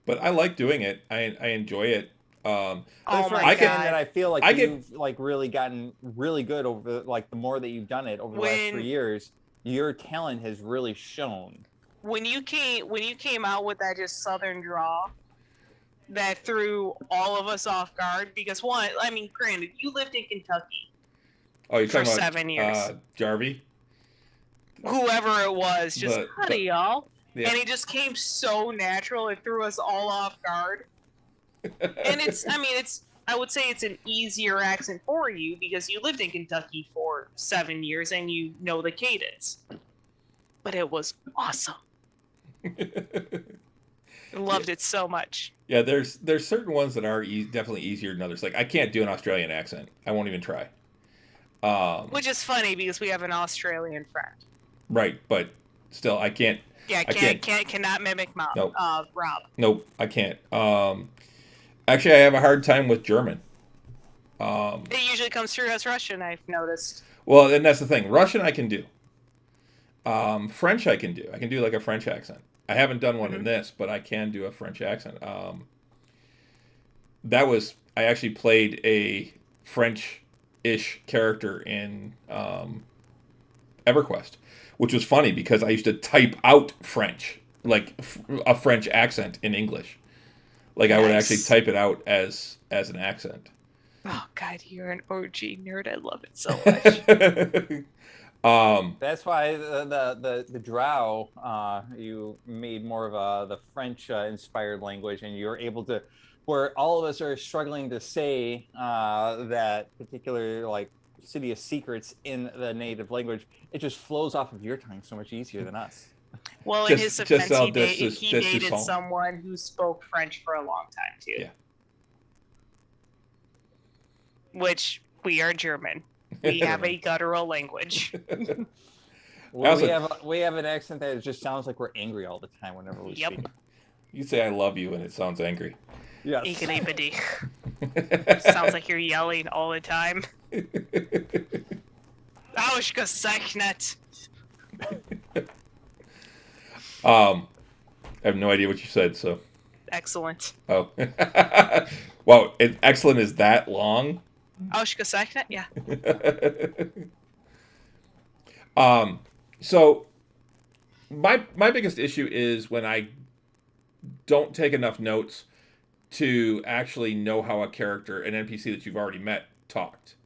But I like doing it. I enjoy it. That's right. my God. That I feel like you've like really gotten really good over, like, the more that you've done it over the last 3 years, your talent has really shown. When you came out with that just Southern draw, that threw all of us off guard, because one, I mean, granted, you lived in Kentucky. Oh, you're talking for about 7 years. Jarvie? Whoever it was, just howdy y'all. Yeah. And it just came so natural, it threw us all off guard. And I would say it's an easier accent for you because you lived in Kentucky for 7 years and you know the cadence. But it was awesome. I loved it so much. Yeah, there's certain ones that are definitely easier than others. Like, I can't do an Australian accent. I won't even try. Which is funny because we have an Australian friend. Right, but still, I can't. Yeah, cannot mimic Nope. Rob. Nope, I can't. Actually, I have a hard time with German. It usually comes through as Russian, I've noticed. Well, and that's the thing. Russian I can do. French I can do. I can do like a French accent. I haven't done one in this, but I can do a French accent. I actually played a French-ish character in EverQuest, which was funny because I used to type out French, like a French accent in English. Like, I would actually type it out as an accent. Oh God, you're an OG nerd. I love it so much. That's why the drow, you made more of the French inspired language, and you're able to, where all of us are struggling to say that particular, like, City of Secrets in the native language, it just flows off of your tongue so much easier than us. Well, in his defense, he dated someone who spoke French for a long time too. Yeah. Which, we are German. We have a guttural language. We have an accent that just sounds like we're angry all the time whenever we speak. You say "I love you" and it sounds angry. Yes. Sounds like you're yelling all the time. Ausgezeichnet. I have no idea what you said, so. Excellent. Oh. Wow, excellent is that long? Ausgezeichnet, yeah. So my biggest issue is when I don't take enough notes to actually know how a character, an NPC that you've already met, talked.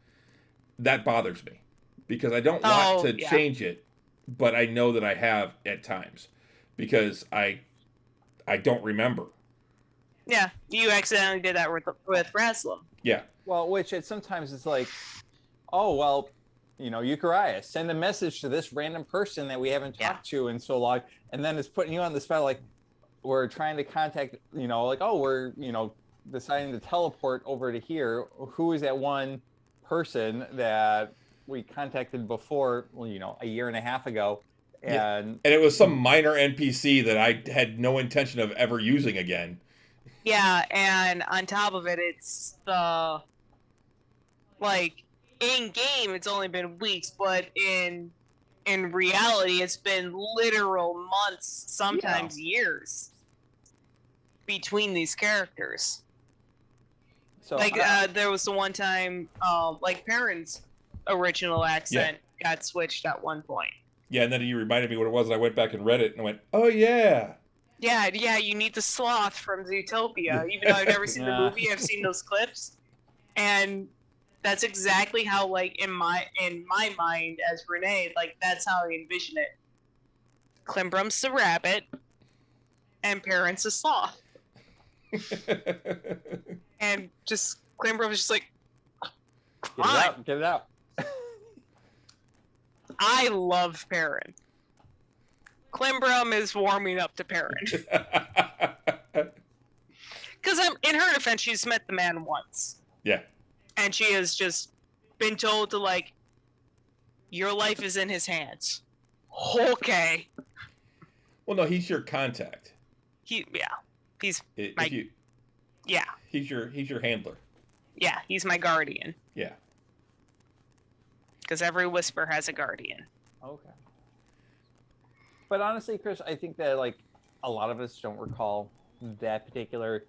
That bothers me because I don't want to change it, but I know that I have at times because I don't remember. Yeah, you accidentally did that with Raslam. Yeah. Well, which sometimes it's like, oh well, Euchariah, send a message to this random person that we haven't talked to in so long, and then it's putting you on the spot like, we're trying to contact, like, oh, we're deciding to teleport over to here. Who is that one person that we contacted before, a year and a half ago? And it was some minor NPC that I had no intention of ever using again. Yeah, and on top of it, it's the, like, in-game, it's only been weeks, but in reality, it's been literal months, sometimes years, between these characters. So, like, there was the one time, like, Perrin's original accent got switched at one point. Yeah, and then you reminded me what it was, and I went back and read it, and I went, oh, yeah. Yeah, you need the sloth from Zootopia. Even though I've never seen the movie, I've seen those clips. And that's exactly how, like, in my mind as Renee, like, that's how I envision it. Climbrum's the rabbit, and Perrin's the sloth. And just, Climbrum's just like, get it out. I love Perrin. Climbrum is warming up to Perrin. Because in her defense, she's met the man once. Yeah. And she has just been told to, like, your life is in his hands. Okay. Well, no, he's your contact. He's He's your handler. Yeah, he's my guardian. Yeah. Because every whisper has a guardian. Okay. But honestly, Chris, I think that, like, a lot of us don't recall that particular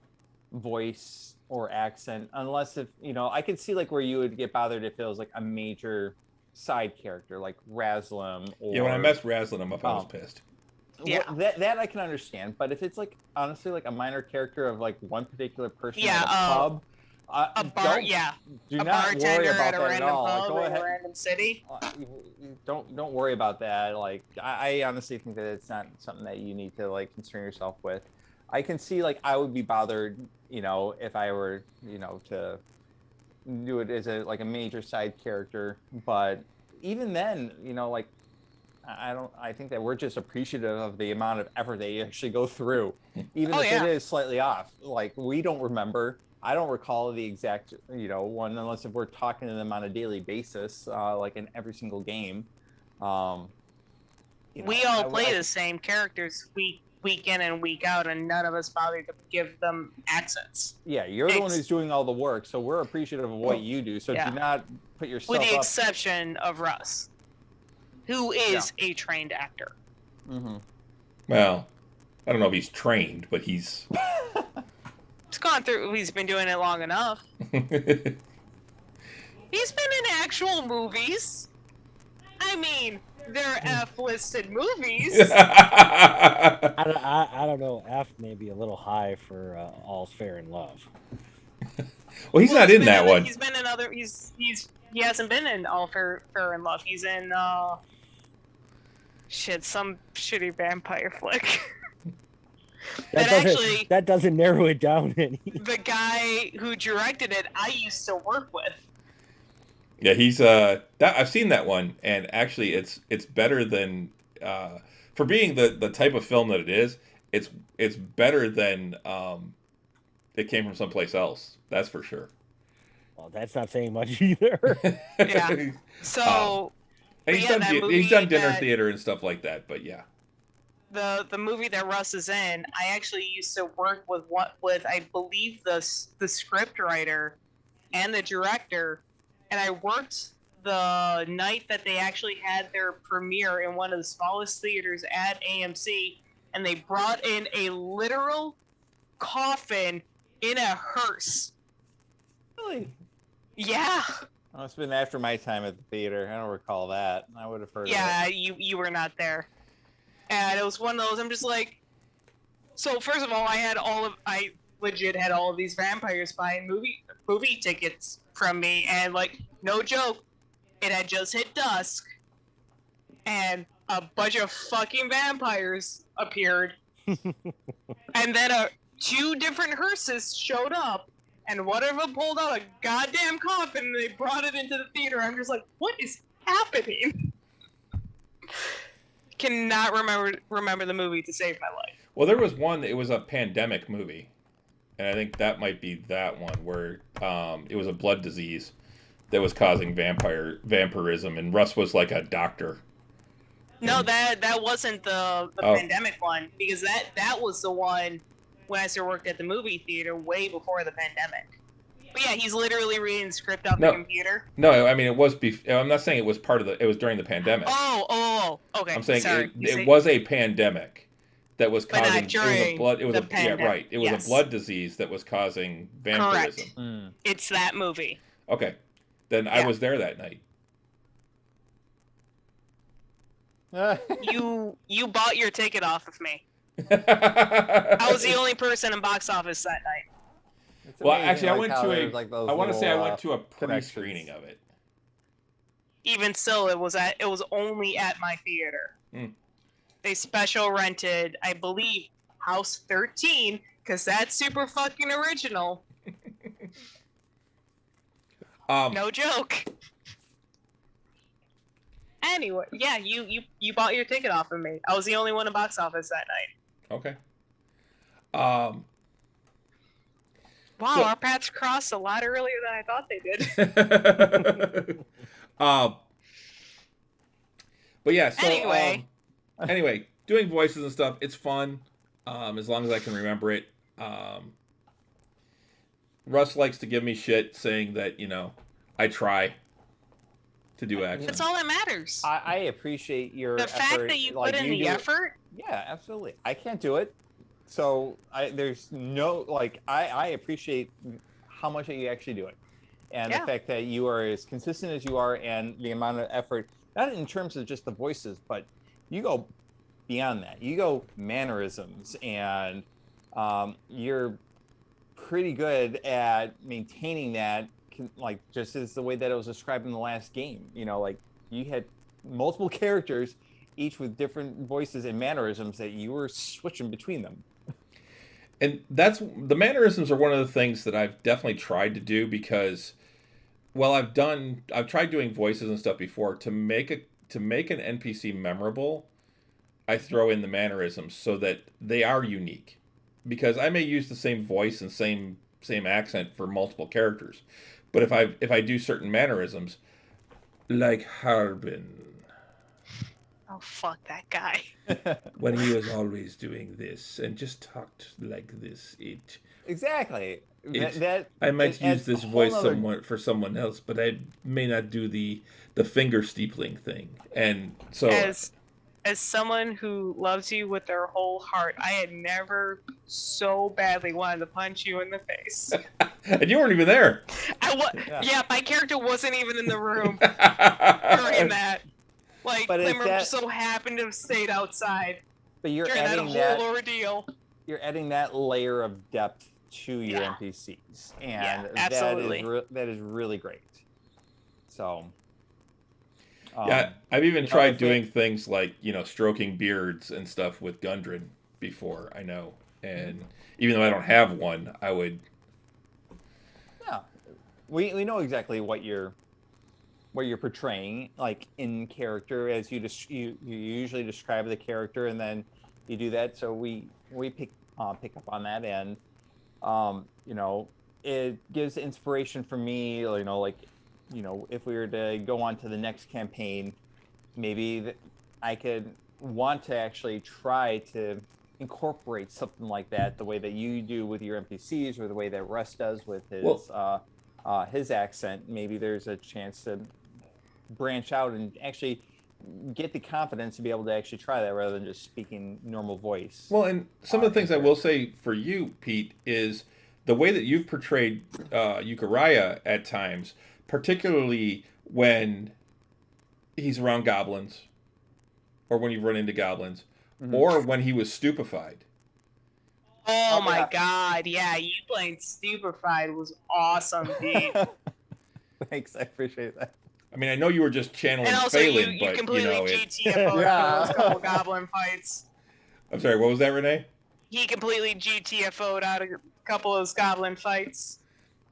voice or accent, unless if, I could see, like, where you would get bothered if it was, like, a major side character, like Raslam. Or... Yeah, when I messed Raslam up, I was pissed. Yeah. Well, that I can understand, but if it's, like, honestly, like, a minor character of, like, one particular person at a pub... Do not worry about that at all. Like, go ahead. A random city. Don't worry about that. Like, I honestly think that it's not something that you need to, like, concern yourself with. I can see, like, I would be bothered, if I were, to do it as a major side character. But even then, like, I think that we're just appreciative of the amount of effort they actually go through, even if it is slightly off. Like, we don't remember. I don't recall the exact, one, unless if we're talking to them on a daily basis, like in every single game. We all play the same characters week in and week out, and none of us bother to give them accents. Yeah, you're the one who's doing all the work, so we're appreciative of what you do. So do not put yourself with the up... exception of Russ, who is a trained actor. Mm-hmm. Well, I don't know if he's trained, but he's... He's been doing it long enough. He's been in actual movies. I mean, they're F-listed movies. I don't know. F may be a little high for All's Fair in Love. Well, he's not in that one. He's been in other. He hasn't been in All Fair in Love. He's in some shitty vampire flick. That doesn't narrow it down any. The guy who directed it, I used to work with. Yeah, he's I've seen that one, and actually, it's better than for being the type of film that it is. It's better than it came from someplace else. That's for sure. Well, that's not saying much either. Yeah. So he's done dinner theater and stuff like that, but yeah. The movie that Russ is in, I actually used to work with I believe the script writer and the director, and I worked the night that they actually had their premiere in one of the smallest theaters at AMC, and they brought in a literal coffin in a hearse. Really? Yeah. Oh, it's been after my time at the theater. I don't recall that. I would have heard of it. Yeah, you were not there. And it was one of those, I'm just like, so first of all, I legit had all of these vampires buying movie tickets from me, and like, no joke, it had just hit dusk, and a bunch of fucking vampires appeared, and then two different hearses showed up, and one of them pulled out a goddamn coffin, and they brought it into the theater. I'm just like, what is happening? Cannot remember the movie to save my life. Well, there was one. It was a pandemic movie, and I think that might be that one where it was a blood disease that was causing vampirism, and Russ was like a doctor. No, that wasn't the pandemic one, because that was the one when I still worked at the movie theater way before the pandemic. But yeah, he's literally reading the script off the computer. No, I mean, it was. I'm not saying it was part of the. It was during the pandemic. Oh, okay. I'm saying it was a pandemic that was causing. But not during the pandemic. Yeah, right. It was a blood disease that was causing vampirism. Correct. It's that movie. Okay, then I was there that night. You bought your ticket off of me. I was the only person in box office that night. Well, actually, I went to a. I want to say I went to a pre-screening of it. Even still, it was only at my theater. They special rented, I believe, House 13, because that's super fucking original. No joke. Anyway, yeah, you bought your ticket off of me. I was the only one in box office that night. Okay. Wow, so, our paths crossed a lot earlier than I thought they did. But yeah, so anyway, doing voices and stuff, it's fun, as long as I can remember it. Russ likes to give me shit saying that, I try to do accents. That's all that matters. I appreciate the fact that you put in the effort. Yeah, absolutely. I can't do it. So there's no, I appreciate how much that you actually do it. And the fact that you are as consistent as you are, and the amount of effort, not in terms of just the voices, but you go beyond that. You go mannerisms, and you're pretty good at maintaining that, just as the way that it was described in the last game. You had multiple characters, each with different voices and mannerisms that you were switching between them. And that's the mannerisms are one of the things that I've definitely tried to do, because I've tried doing voices and stuff before. To make an NPC memorable, I throw in the mannerisms so that they are unique, because I may use the same voice and same accent for multiple characters, but if I do certain mannerisms, like Harbin. Oh, fuck that guy. When he was always doing this and just talked like this, exactly. I might use this voice for someone else, but I may not do the finger steepling thing. And so, as someone who loves you with their whole heart, I had never so badly wanted to punch you in the face. And you weren't even there. Yeah, my character wasn't even in the room during that. Glimmer just so happened to have stayed outside. But you're adding that whole ordeal. You're adding that layer of depth to your NPCs, and that is really great. So, I've even tried doing things like stroking beards and stuff with Gundren before. I know, and even though I don't have one, I would. Yeah, we know exactly what you're portraying, in character, as you usually describe the character, and then you do that. So we pick up on that, and it gives inspiration for me. If we were to go on to the next campaign, maybe I could want to actually try to incorporate something like that, the way that you do with your NPCs, or the way that Russ does with his accent. Maybe there's a chance to branch out and actually get the confidence to be able to actually try that, rather than just speaking normal voice. Well, and some of the things I will say for you, Pete, is the way that you've portrayed Euchariah at times, particularly when he's around goblins, or when you run into goblins, or when he was stupefied. Oh my god, yeah, you playing Stupefied was awesome, dude. Thanks, I appreciate that. I mean, I know you were just channeling And also, Phelan, you but completely you know GTFO'd out of those couple goblin fights. I'm sorry, what was that, Renee? He completely GTFO'd out of a couple of those goblin fights.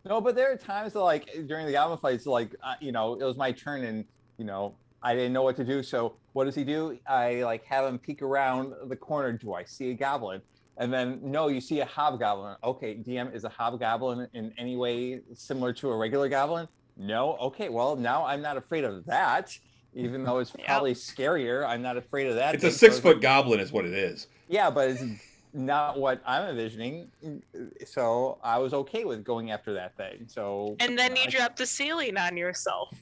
No, but there are times that, like, during the goblin fights, like, you know, it was my turn and, you know, I didn't know what to do. So what does he do? I, like, have him peek around the corner. Do I see a goblin? And then, no, you see a hobgoblin. Okay, DM, is a hobgoblin in any way similar to a regular goblin? No? Okay, well, now I'm not afraid of that. Even though it's probably scarier, I'm not afraid of that. It's a 6-foot goblin is what it is. Yeah, but it's not what I'm envisioning. So I was okay with going after that thing. So and then you dropped the ceiling on yourself.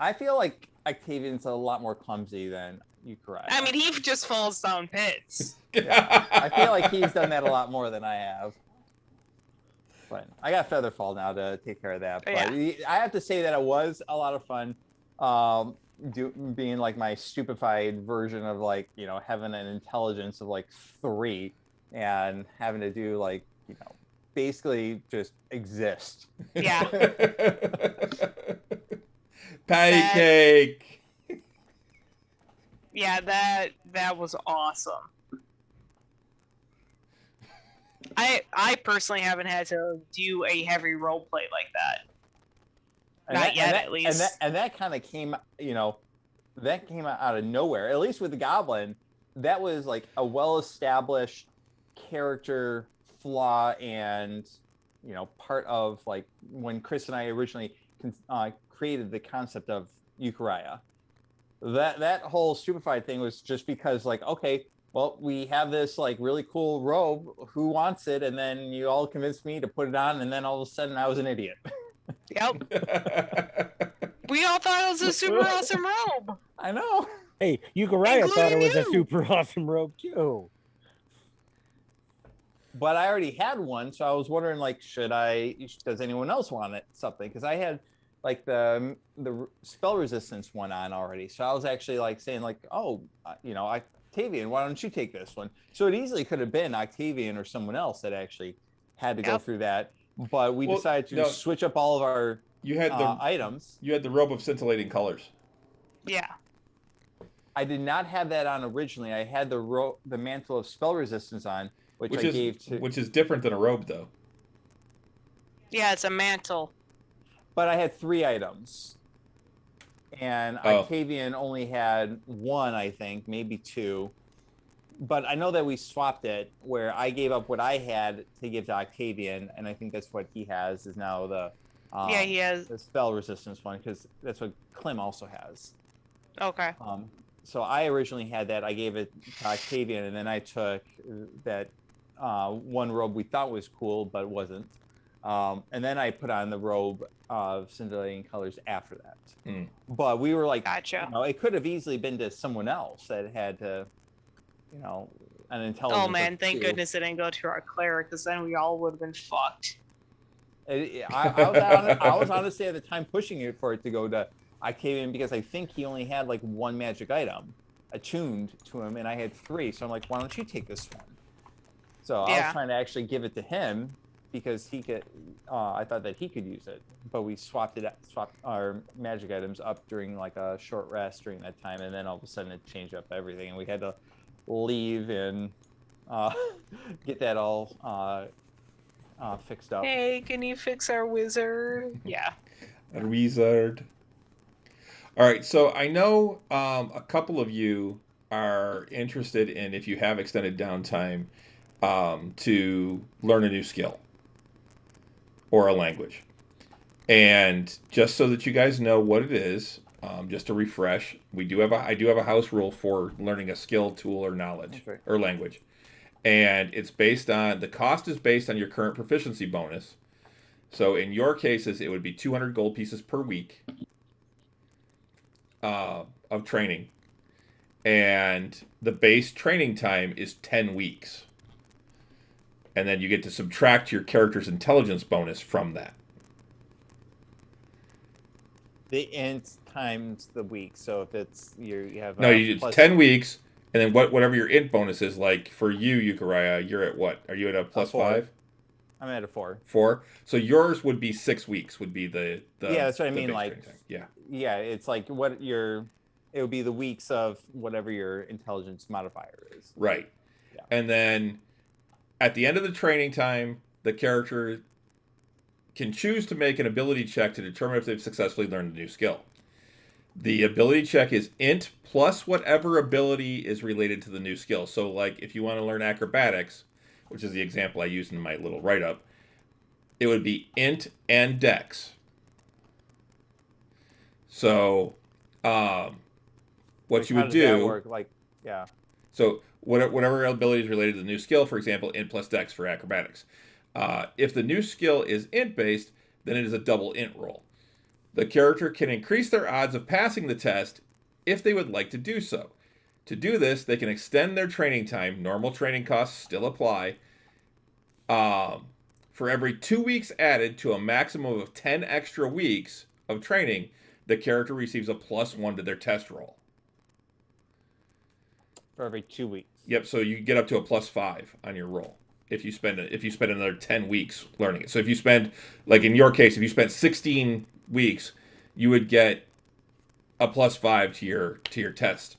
I feel like Octavian's a lot more clumsy than Uriah. I mean, he just falls down pits. Yeah, I feel like he's done that a lot more than I have. But I got Featherfall now to take care of that. But I have to say that it was a lot of fun. Being like my stupefied version of, like, you know, having an intelligence of like 3 and having to do, like, you know, basically just exist. Yeah. Patty cake. Yeah, that was awesome. I personally haven't had to do a heavy role play like that. Not yet, at least. And that kind of came, you know, that came out of nowhere. At least with the Goblin, that was like a well-established character flaw, and, you know, part of, like, when Chris and I originally created the concept of Uriah. That whole stupefied thing was just because, like, okay, well, we have this, like, really cool robe. Who wants it? And then you all convinced me to put it on, and then all of a sudden I was an idiot. Yep. We all thought it was a super awesome robe. I know. Hey, Uriah thought it was a super awesome robe too. But I already had one, so I was wondering, like, does anyone else want it? Something, because I had, like, the spell resistance one on already. So I was actually, like, saying, like, oh, you know, Octavian, why don't you take this one? So it easily could have been Octavian or someone else that actually had to go through that. But we decided to switch up all of our items. You had the robe of scintillating colors. Yeah. I did not have that on originally. I had the mantle of spell resistance on, which I gave to... Which is different than a robe, though. Yeah, it's a mantle. But I had 3 items. And Octavian only had 1, I think, maybe 2. But I know that we swapped it, where I gave up what I had to give to Octavian, and I think that's what he has, is now the he has the spell resistance one, because that's what Clem also has. Okay. So I originally had that. I gave it to Octavian, and then I took that one robe we thought was cool, but wasn't. And then I put on the robe of scintillating colors after that. But we were like, gotcha. You know, it could have easily been to someone else that had to, you know, an intelligence. Oh man, thank goodness it didn't go to our cleric, because then we all would have been fucked. I was honestly at the time pushing it for it to go to Octavian, because I think he only had like 1 magic item attuned to him, and I had 3. So I'm like, why don't you take this one? So I was trying to actually give it to him, because he could. I thought that he could use it, but we swapped our magic items up during like a short rest during that time, and then all of a sudden it changed up everything, and we had to leave and get that all fixed up. Hey, can you fix our wizard? Yeah. A wizard. All right, so I know a couple of you are interested in, if you have extended downtime, to learn a new skill or a language. And just so that you guys know what it is, just to refresh, I do have a house rule for learning a skill, tool, or knowledge or language. And it's based on, the cost is based on your current proficiency bonus. So in your cases, it would be 200 gold pieces per week of training. And the base training time is 10 weeks. And then you get to subtract your character's intelligence bonus from that. the int times the week. So if it's you have No, it's plus 10 weeks, and then whatever your int bonus is. Like for you, Euchariah, you're at what? Are you at a plus 4. 5? I'm at a 4. 4. So yours would be 6 weeks. Would be the yeah, that's what I the mean. base Like, training time. Yeah. yeah, it's like what your it would be the weeks of whatever your intelligence modifier is. Right. Yeah. And then at the end of the training time, the character can choose to make an ability check to determine if they've successfully learned a new skill. The ability check is int plus whatever ability is related to the new skill. So, like, if you want to learn acrobatics, which is the example I used in my little write-up, it would be int and dex. So, what Like, you how would does that do... work? Like, yeah. So, whatever ability is related to the new skill, for example, int plus dex for acrobatics. If the new skill is int-based, then it is a double int roll. The character can increase their odds of passing the test if they would like to do so. To do this, they can extend their training time. Normal training costs still apply. For every 2 weeks added to a maximum of 10 extra weeks of training, the character receives a +1 to their test roll. For every 2 weeks. Yep, so you get up to a +5 on your roll if you spend another 10 weeks learning it. So if you spend, like in your case, if you spent 16 weeks, you would get a +5 to your test.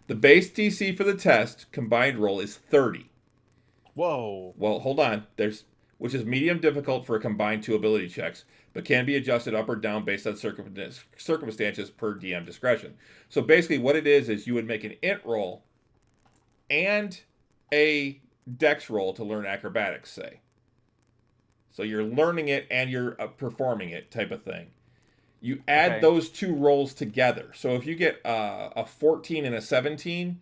The base DC for the test combined roll is 30. Whoa. Well, hold on. Which is medium difficult for a combined 2 ability checks, but can be adjusted up or down based on circumstances per DM discretion. So basically what it is you would make an int roll and a dex roll to learn acrobatics, say. So you're learning it and you're performing it type of thing. You add those 2 rolls together. So if you get a 14 and a 17,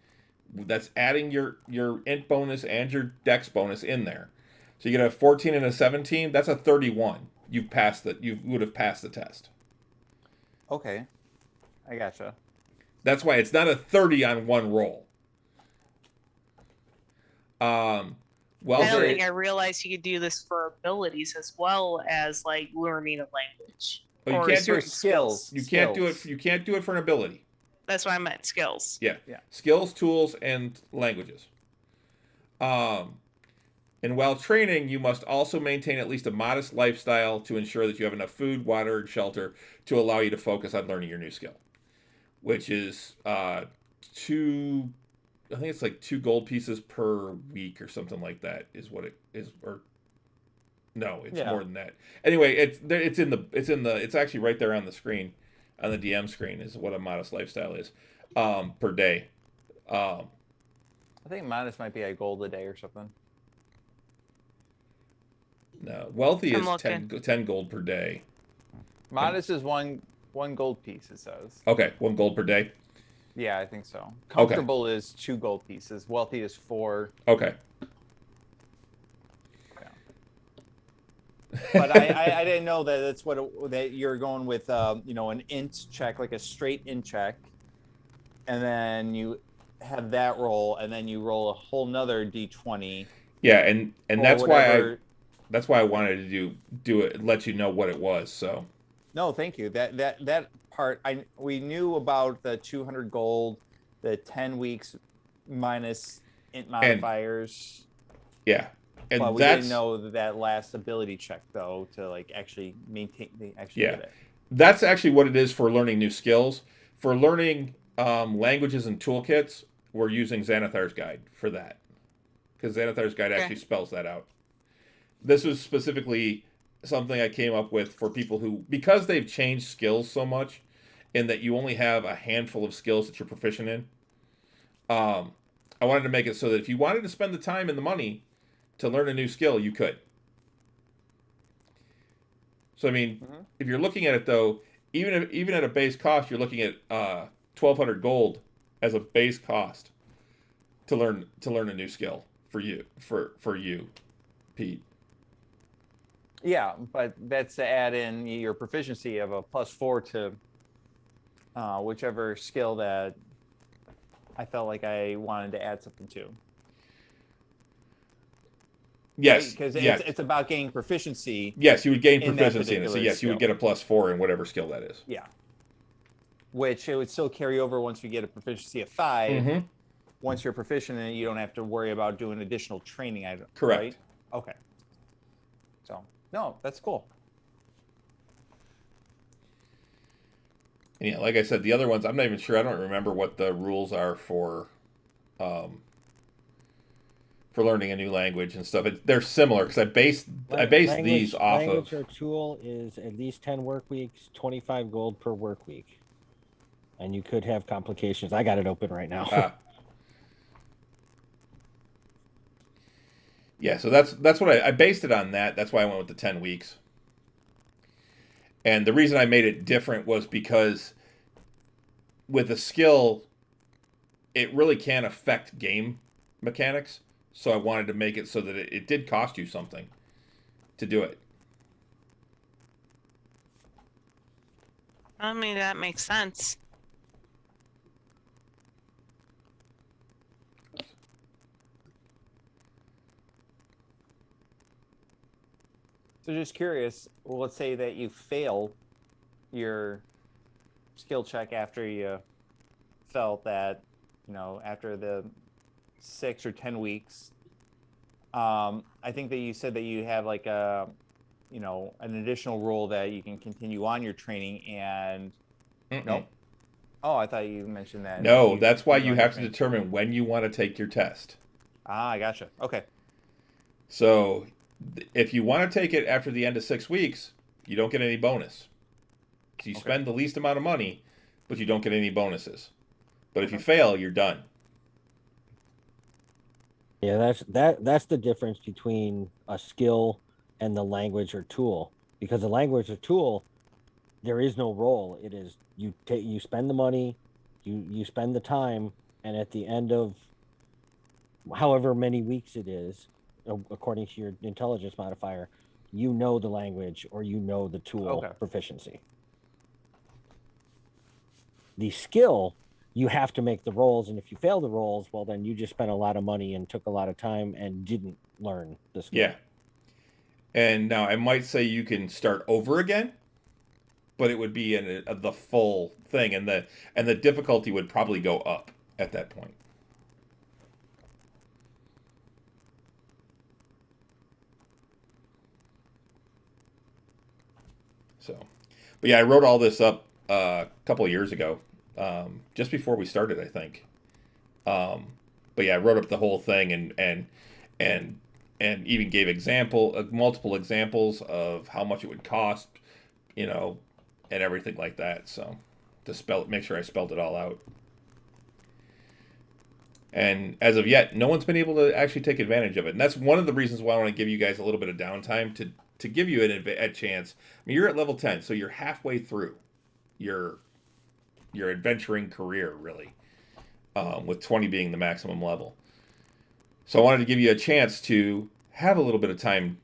that's adding your int bonus and your dex bonus in there. So you get a 14 and a 17, that's a 31. You would have passed the test. Okay. I gotcha. That's why it's not a 30 on one roll. I don't think I realized you could do this for abilities as well as like learning a language. Oh, you can't do it skills. You can't do it. You can't do it for an ability. That's why I meant skills. Yeah. Skills, tools, and languages. And while training, you must also maintain at least a modest lifestyle to ensure that you have enough food, water, and shelter to allow you to focus on learning your new skill, which is 2. I think it's like 2 gold pieces per week or something like that is what it is. Or no, it's more than that. Anyway, it's actually right there on the screen, on the DM screen, is what a modest lifestyle is per day. I think modest might be a gold a day or something. No, wealthy is 10 gold per day. Modest is one gold piece, it says. Okay, 1 gold per day. Yeah, I think so. Comfortable is 2 gold pieces. Wealthy is 4. Okay. Yeah. But I didn't know that that's that you're going with. An int check, like a straight int check, and then you have that roll, and then you roll a whole nother d20. Yeah, and that's why I wanted to do it, let you know what it was. So. No, thank you. That part we knew about the 200 gold, the 10 weeks minus int modifiers. And but we didn't know that last ability check though to like actually maintain get it. That's actually what it is for learning new skills. For learning languages and toolkits, we're using Xanathar's Guide for that, because Xanathar's Guide actually spells that out. This was specifically something I came up with for people who, because they've changed skills so much, in that you only have a handful of skills that you're proficient in. I wanted to make it so that if you wanted to spend the time and the money to learn a new skill, you could. So I mean, if you're looking at it though, even at a base cost, you're looking at 1,200 gold as a base cost to learn a new skill for you, Pete. Yeah, but that's to add in your proficiency of a +4 to whichever skill that I felt like I wanted to add something to. Yes, because it's about gaining proficiency. Yes, you would gain proficiency in it. So yes, you would get a +4 in whatever skill that is. Yeah. which it would still carry over once you get a proficiency of 5. Mm-hmm. Once you're proficient in it, you don't have to worry about doing additional training. Correct. Right? Okay. So, no, that's cool. Yeah, like I said, the other ones, I'm not even sure. I don't remember what the rules are for learning a new language and stuff. They're similar because I based these off language of. or tool is at least 10 work weeks, 25 gold per work week, and you could have complications. I got it open right now. Yeah, so that's what I based it on that. That's why I went with the 10 weeks. And the reason I made it different was because with a skill, it really can affect game mechanics. So I wanted to make it so that it did cost you something to do it. I mean, that makes sense. So just curious, well, let's say that you fail your skill check after you felt that, after the 6 or 10 weeks. I think that you said that you have like an additional role that you can continue on your training and nope. Oh, I thought you mentioned that. No, that's why you have to determine when you want to take your test. Ah, I gotcha. Okay. So if you want to take it after the end of 6 weeks, you don't get any bonus. You spend the least amount of money, but you don't get any bonuses. But if you fail, you're done. Yeah, that's the difference between a skill and the language or tool. Because the language or tool, there is no role. It is you spend the money, you spend the time, and at the end of however many weeks it is, according to your intelligence modifier, you know the language or you know the tool proficiency. The skill, you have to make the rolls, and if you fail the rolls, well, then you just spent a lot of money and took a lot of time and didn't learn the skill. Yeah. And now I might say you can start over again, but it would be in the full thing, and the difficulty would probably go up at that point. So, but yeah, I wrote all this up a couple of years ago, just before we started, I think. But yeah, I wrote up the whole thing and even gave multiple examples of how much it would cost, and everything like that. So to make sure I spelled it all out. And as of yet, no one's been able to actually take advantage of it. And that's one of the reasons why I want to give you guys a little bit of downtime to give you a chance. I mean, you're at level 10, so you're halfway through your adventuring career, really, with 20 being the maximum level. So I wanted to give you a chance to have a little bit of time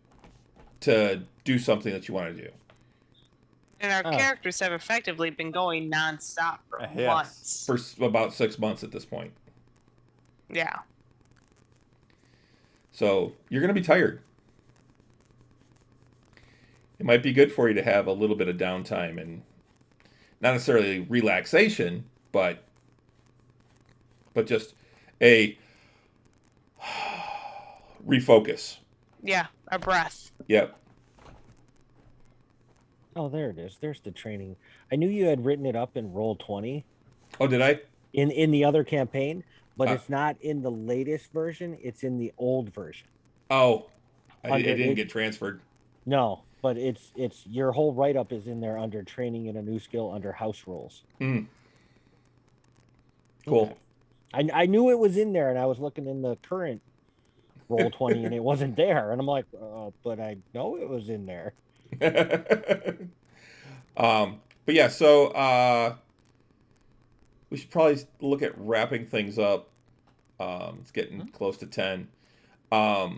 to do something that you want to do. And our characters have effectively been going nonstop for months. For about 6 months at this point. Yeah. So you're going to be tired. It might be good for you to have a little bit of downtime and not necessarily relaxation, but just a refocus. Yeah, a breath. Yep. Oh, there it is. There's the training. I knew you had written it up in Roll20. Oh, did I? In the other campaign, but it's not in the latest version. It's in the old version. Oh, it didn't get transferred. No, but it's your whole write-up is in there under training in a new skill under house rules. Mm. Cool. Okay. I knew it was in there, and I was looking in the current Roll20, and it wasn't there. And I'm like, but I know it was in there. But yeah, so we should probably look at wrapping things up. It's getting close to 10. But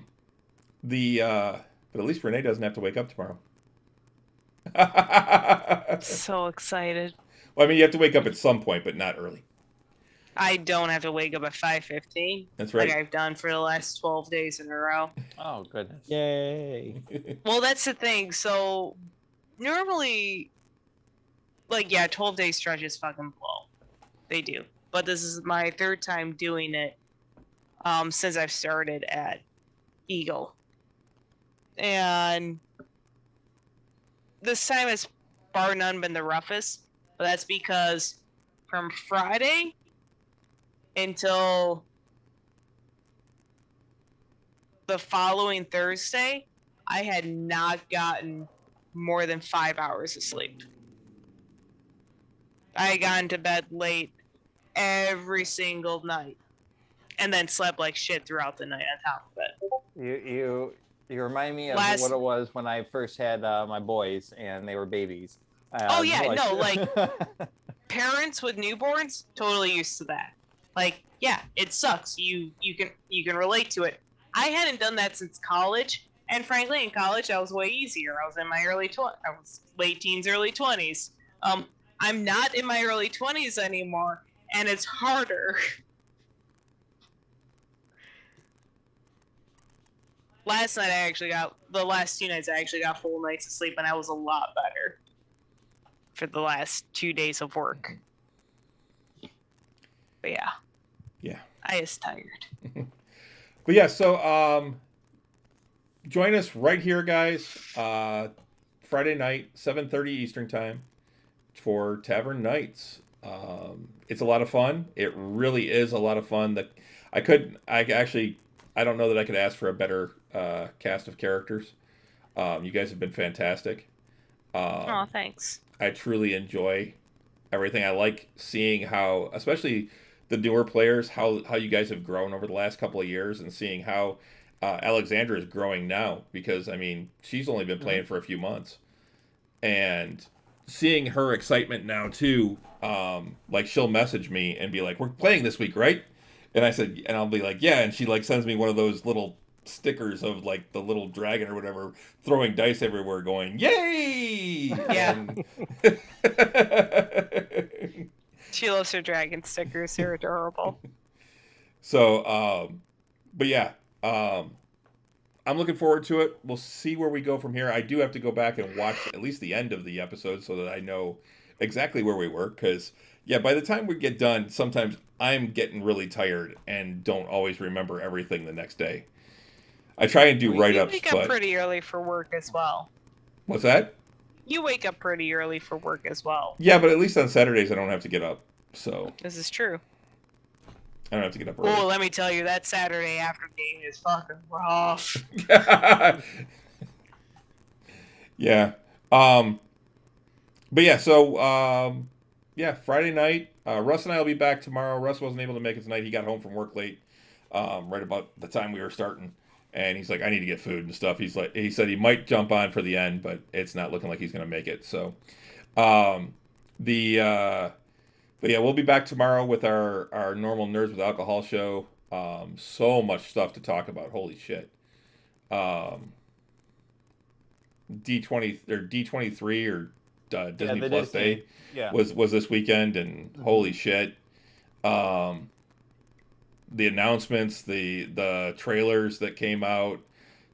at least Renee doesn't have to wake up tomorrow. So excited. Well, I mean, you have to wake up at some point, but not early. I don't have to wake up at 5:15. That's right. Like I've done for the last 12 days in a row. Oh, goodness. Yay. Well, that's the thing. So normally like, yeah, 12-day stretches fucking blow. They do. But this is my third time doing it since I've started at Eagle. And this time has bar none been the roughest, but that's because from Friday until the following Thursday, I had not gotten more than 5 hours of sleep. I had gotten to bed late every single night and then slept like shit throughout the night on top of it. You remind me of what it was when I first had my boys and they were babies. Parents with newborns totally used to that. Like, yeah, it sucks. You can relate to it. I hadn't done that since college, and frankly, in college, I was way easier. I was in my I was late teens, early 20s. I'm not in my early 20s anymore, and it's harder. Last night, the last 2 nights, I actually got full nights of sleep, and I was a lot better for the last 2 days of work. But yeah. Yeah. I is tired. But yeah, so join us right here, guys. Friday night, 7:30 Eastern time for Tavern Knights. It's a lot of fun. It really is a lot of fun. I don't know that I could ask for a better cast of characters. You guys have been fantastic. Thanks. I truly enjoy everything. I like seeing how, especially the newer players, how you guys have grown over the last couple of years, and seeing how Alexandra is growing now, because I mean, she's only been playing for a few months, and seeing her excitement now too. Like, she'll message me and be like, "We're playing this week, right?" And I'll be like, "Yeah," and she like sends me one of those little stickers of like the little dragon or whatever throwing dice everywhere, going, "Yay!" Yeah. She loves her dragon stickers. They're adorable. So, but yeah, I'm looking forward to it. We'll see where we go from here. I do have to go back and watch at least the end of the episode so that I know exactly where we were. Because, yeah, by the time we get done, sometimes I'm getting really tired and don't always remember everything the next day. I try and do write-ups, but... You wake up pretty early for work as well. What's that? You wake up pretty early for work as well. Yeah, but at least on Saturdays I don't have to get up. So this is true. I don't have to get up early. Oh, let me tell you, that Saturday after game is fucking rough. Yeah. But yeah, so yeah, Friday night. Russ and I will be back tomorrow. Russ wasn't able to make it tonight. He got home from work late, right about the time we were starting. And he's like, I need to get food and stuff. He said he might jump on for the end, but it's not looking like he's going to make it. So, but yeah, we'll be back tomorrow with our normal Nerds with Alcohol show. So much stuff to talk about. Holy shit. D20 or D23 or Disney Plus Day was this weekend, and holy shit. The announcements, the trailers that came out,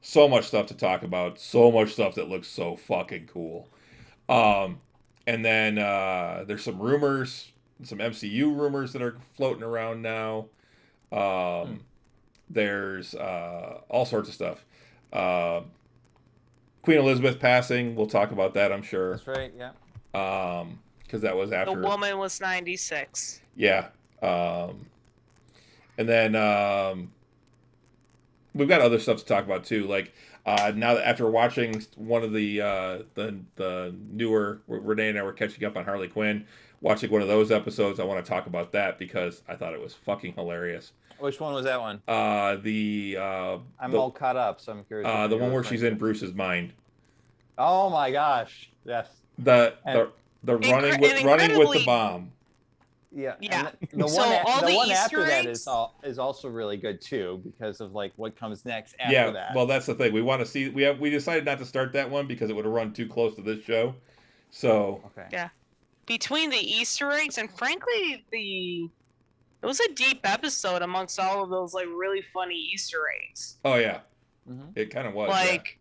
so much stuff to talk about, so much stuff that looks so fucking cool. And then there's some rumors, some MCU rumors that are floating around now. There's all sorts of stuff. Queen Elizabeth passing, we'll talk about that, I'm sure. That's right, yeah. Because that was after. The woman was 96. Yeah. And then we've got other stuff to talk about too. Like now that after watching one of the newer, Renee and I were catching up on Harley Quinn, watching one of those episodes, I want to talk about that because I thought it was fucking hilarious. Which one was that one? I'm all caught up, so I'm curious. The one where she's in Bruce's mind. Oh my gosh! Yes. The running with the bomb. Yeah. Yeah. The one after that is also really good too, because of like what comes next after that. Yeah. Well, that's the thing. We want to see. We decided not to start that one because it would have run too close to this show. So. Okay. Yeah. Between the Easter eggs and frankly it was a deep episode amongst all of those like really funny Easter eggs. Oh yeah. Mm-hmm. It kind of was. Like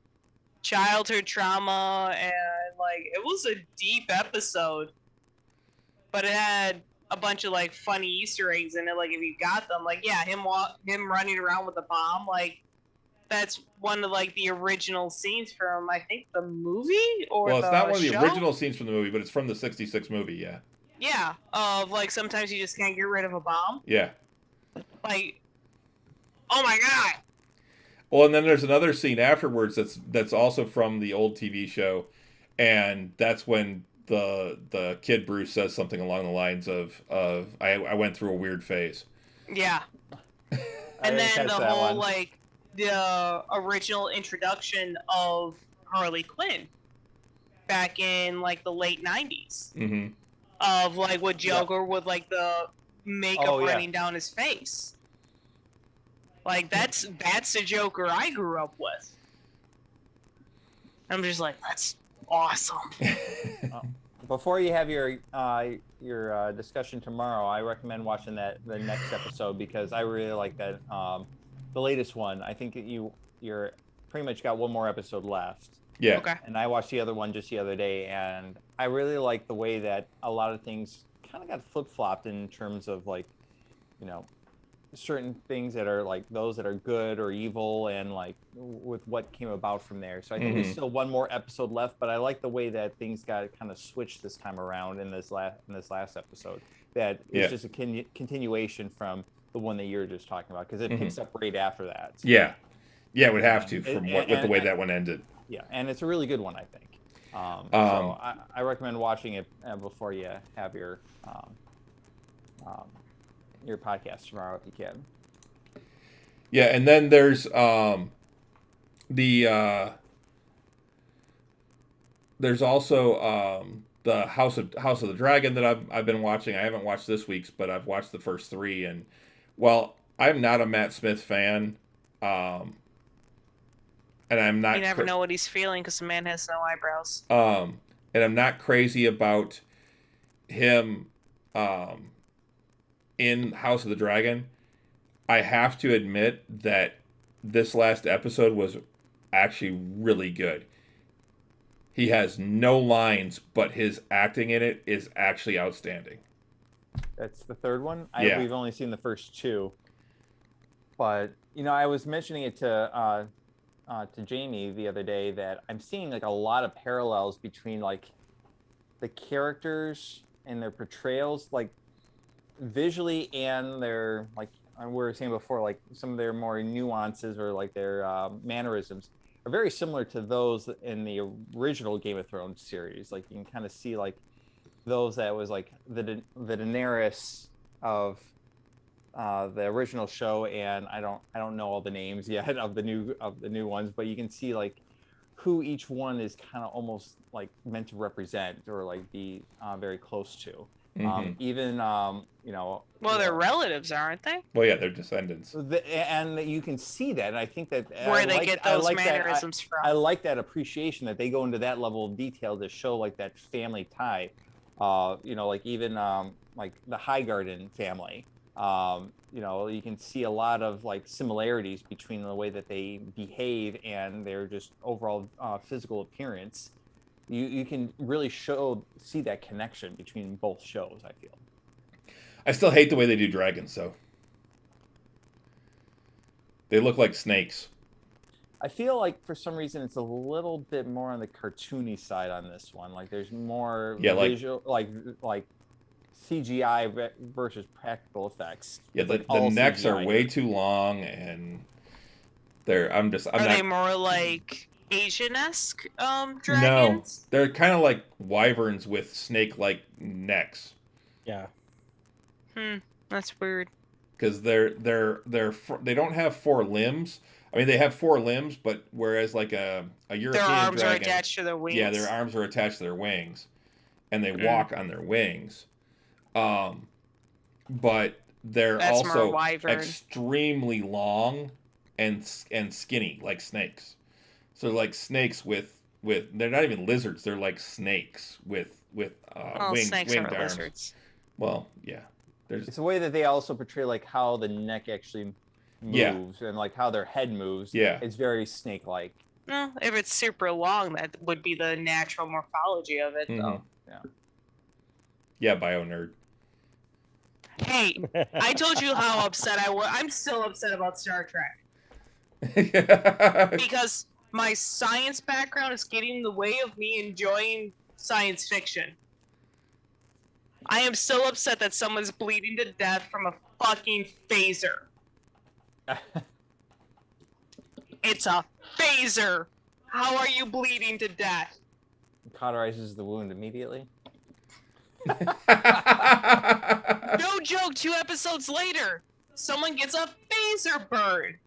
childhood trauma, and like it was a deep episode. but it had a bunch of like funny Easter eggs in it. Like if you got them, like him running around with a bomb, like that's one of like the original scenes from I think the movie or well, it's not one of the show? original scenes from the movie, but it's from the '66 movie. Yeah. Yeah, of like sometimes you just can't get rid of a bomb. Yeah. Like, oh my god. Well, and then there's another scene afterwards that's also from the old TV show, and that's when the kid Bruce says something along the lines of I went through a weird phase. Yeah. And then the whole like the original introduction of Harley Quinn back in like the late 90s. Mm-hmm. Of like with Joker with like the makeup running down his face. Like that's the Joker I grew up with. I'm just like, that's awesome. Before you have your discussion tomorrow, I recommend watching the next episode because I really like that. The latest one. I think you're pretty much got one more episode left. Yeah. Okay. And I watched the other one just the other day, and I really like the way that a lot of things kind of got flip-flopped in terms of like, certain things that are like those that are good or evil, and like with what came about from there. So I think there's still one more episode left, but I like the way that things got kind of switched this time around in this last episode. That it's just a continuation from the one that you're just talking about, because it picks up right after that. So. Yeah, it would have to with the way that one ended. Yeah, and it's a really good one, I think. So I recommend watching it before you have your podcast tomorrow if you can. Yeah, and then there's there's also the House of the Dragon that I've been watching. I haven't watched this week's, but I've watched the first 3, and well, I'm not a Matt Smith fan. And I'm not. You never know what he's feeling because the man has no eyebrows. And I'm not crazy about him in House of the Dragon. I have to admit that this last episode was actually really good. He has no lines, but his acting in it is actually outstanding. That's the third one? We've only seen the first 2. But, I was mentioning it to Jamie the other day that I'm seeing like a lot of parallels between like the characters and their portrayals, like visually, and their, like we were saying before, like some of their more nuances or like their mannerisms are very similar to those in the original Game of Thrones series. Like you can kind of see like those that was like the Daenerys of the original show, and I don't know all the names yet of the new ones, but you can see like who each one is kind of almost like meant to represent or like be very close to. Even well, they're relatives, aren't they? Well, yeah, they're descendants, and you can see that. And I think that where they get those mannerisms from. I like that appreciation that they go into that level of detail to show like that family tie. Like even like the Highgarden family. You can see a lot of like similarities between the way that they behave and their just overall physical appearance. You can really see that connection between both shows, I feel. I still hate the way they do dragons, though. They look like snakes. I feel like for some reason it's a little bit more on the cartoony side on this one. Like there's more visual, like CGI versus practical effects. Yeah, the necks are way too long, and are they more like Asian-esque dragons? No, they're kind of like wyverns with snake-like necks. Yeah. That's weird. Because they don't have 4 limbs. I mean, they have 4 limbs, but whereas like a European their arms dragon, are attached to their wings. Yeah, their arms are attached to their wings, and they walk on their wings. But they're also extremely long and skinny, like snakes. So they're like snakes with they're not even lizards. They're like snakes with winged arms. Lizards. Well, yeah. It's a way that they also portray like how the neck actually moves and like how their head moves. Yeah, it's very snake-like. Well, if it's super long, that would be the natural morphology of it, though. Yeah, bio nerd. Hey, I told you how upset I was. I'm still upset about Star Trek. Because my science background is getting in the way of me enjoying science fiction. I am so upset that someone's bleeding to death from a fucking phaser. It's a phaser. How are you bleeding to death? Cauterizes the wound immediately. No joke, 2 episodes later, someone gets a phaser burn.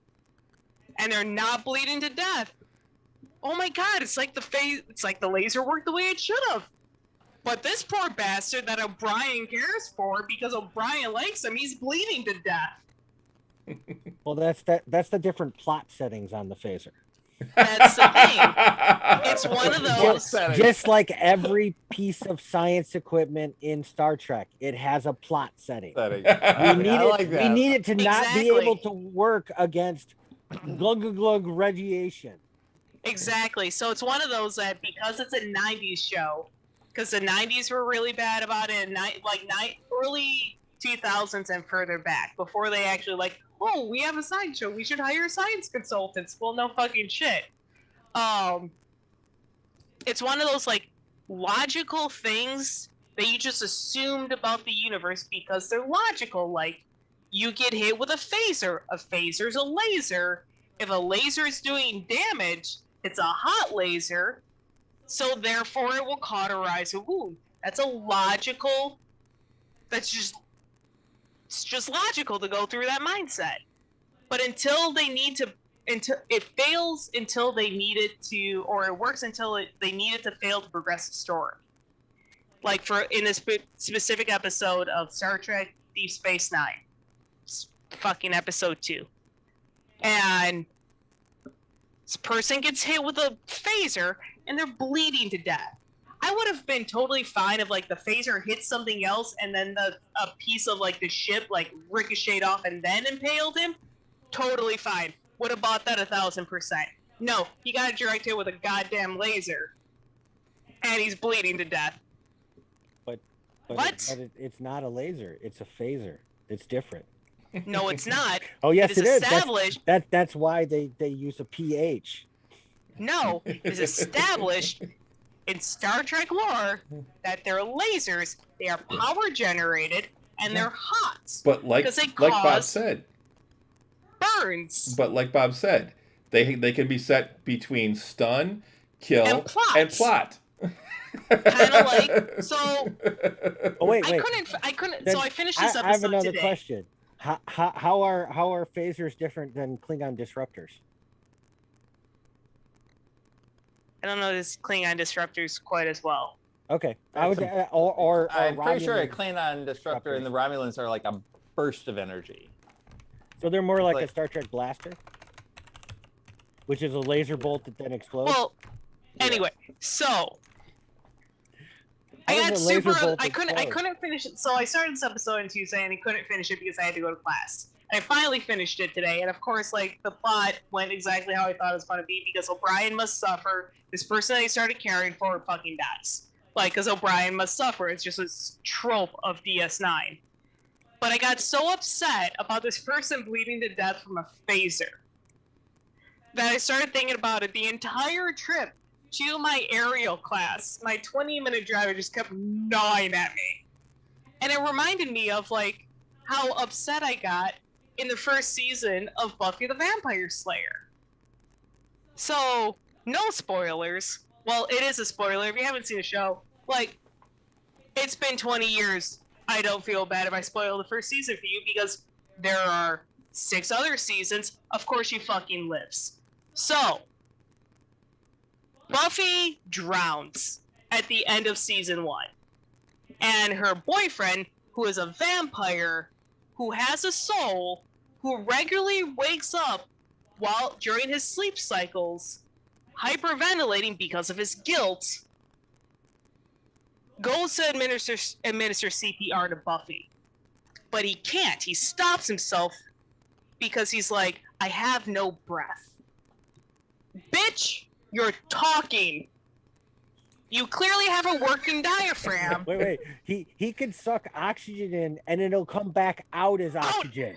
And they're not bleeding to death. Oh my god, it's like the laser worked the way it should have. But this poor bastard that O'Brien cares for, because O'Brien likes him, he's bleeding to death. Well, that's the different plot settings on the phaser. That's the thing. It's one of those. Just like every piece of science equipment in Star Trek, it has a plot setting. We need it to not be able to work against glug radiation. Exactly. So it's one of those that, because it's a 90s show, because the 90s were really bad about it, and early 2000s and further back, before they actually oh, we have a science show, we should hire science consultants. Well, no fucking shit. It's one of those logical things that you just assumed about the universe because they're logical. Like, you get hit with a phaser. A phaser's a laser. If a laser is doing damage, it's a hot laser, so therefore it will cauterize a wound. That's it's just logical to go through that mindset. But until it fails until they need it to, or it works until they need it to fail to progress the story. Like in this specific episode of Star Trek Deep Space Nine, fucking episode 2. And this person gets hit with a phaser and they're bleeding to death. I would have been totally fine if the phaser hit something else and then a piece of the ship ricocheted off and then impaled him. Totally fine. Would have bought that 1,000%. No, he got a direct hit with a goddamn laser, and he's bleeding to death. But what? It's not a laser. It's a phaser. It's different. No, it's not. Oh yes, it is. Established. That's why they use a pH. No, it's established in Star Trek lore that they're lasers. They are power generated and they're hot. But like Bob said, burns. But like Bob said, they can be set between stun, kill, and plot. Kind of like so. Oh wait. I couldn't. Then so I finished this episode. I have another today. question. How are phasers different than Klingon disruptors? I don't know this Klingon disruptors quite as well. Okay, I was or I'm pretty sure a Klingon disruptor and the Romulans are like a burst of energy. So they're more like a Star Trek blaster, which is a laser bolt that then explodes. Well, anyway, so I got super. I couldn't finish it. So I started this episode on Tuesday and I couldn't finish it because I had to go to class. I finally finished it today, and of course, the plot went exactly how I thought it was going to be because O'Brien must suffer. This person that he started caring for fucking dies. Because O'Brien must suffer. It's just a trope of DS9. But I got so upset about this person bleeding to death from a phaser that I started thinking about it the entire trip to my aerial class. My 20-minute driver just kept gnawing at me. And it reminded me of, how upset I got in the first season of Buffy the Vampire Slayer. So, no spoilers. Well, it is a spoiler if you haven't seen the show. It's been 20 years. I don't feel bad if I spoil the first season for you because there are 6 other seasons. Of course she fucking lives. So, Buffy drowns at the end of season 1. And her boyfriend, who is a vampire, who has a soul, who regularly wakes up during his sleep cycles, hyperventilating because of his guilt, goes to administer CPR to Buffy. But he can't. He stops himself because he's like, I have no breath. Bitch, you're talking. You clearly have a working diaphragm. Wait. He can suck oxygen in, and it'll come back out as oxygen.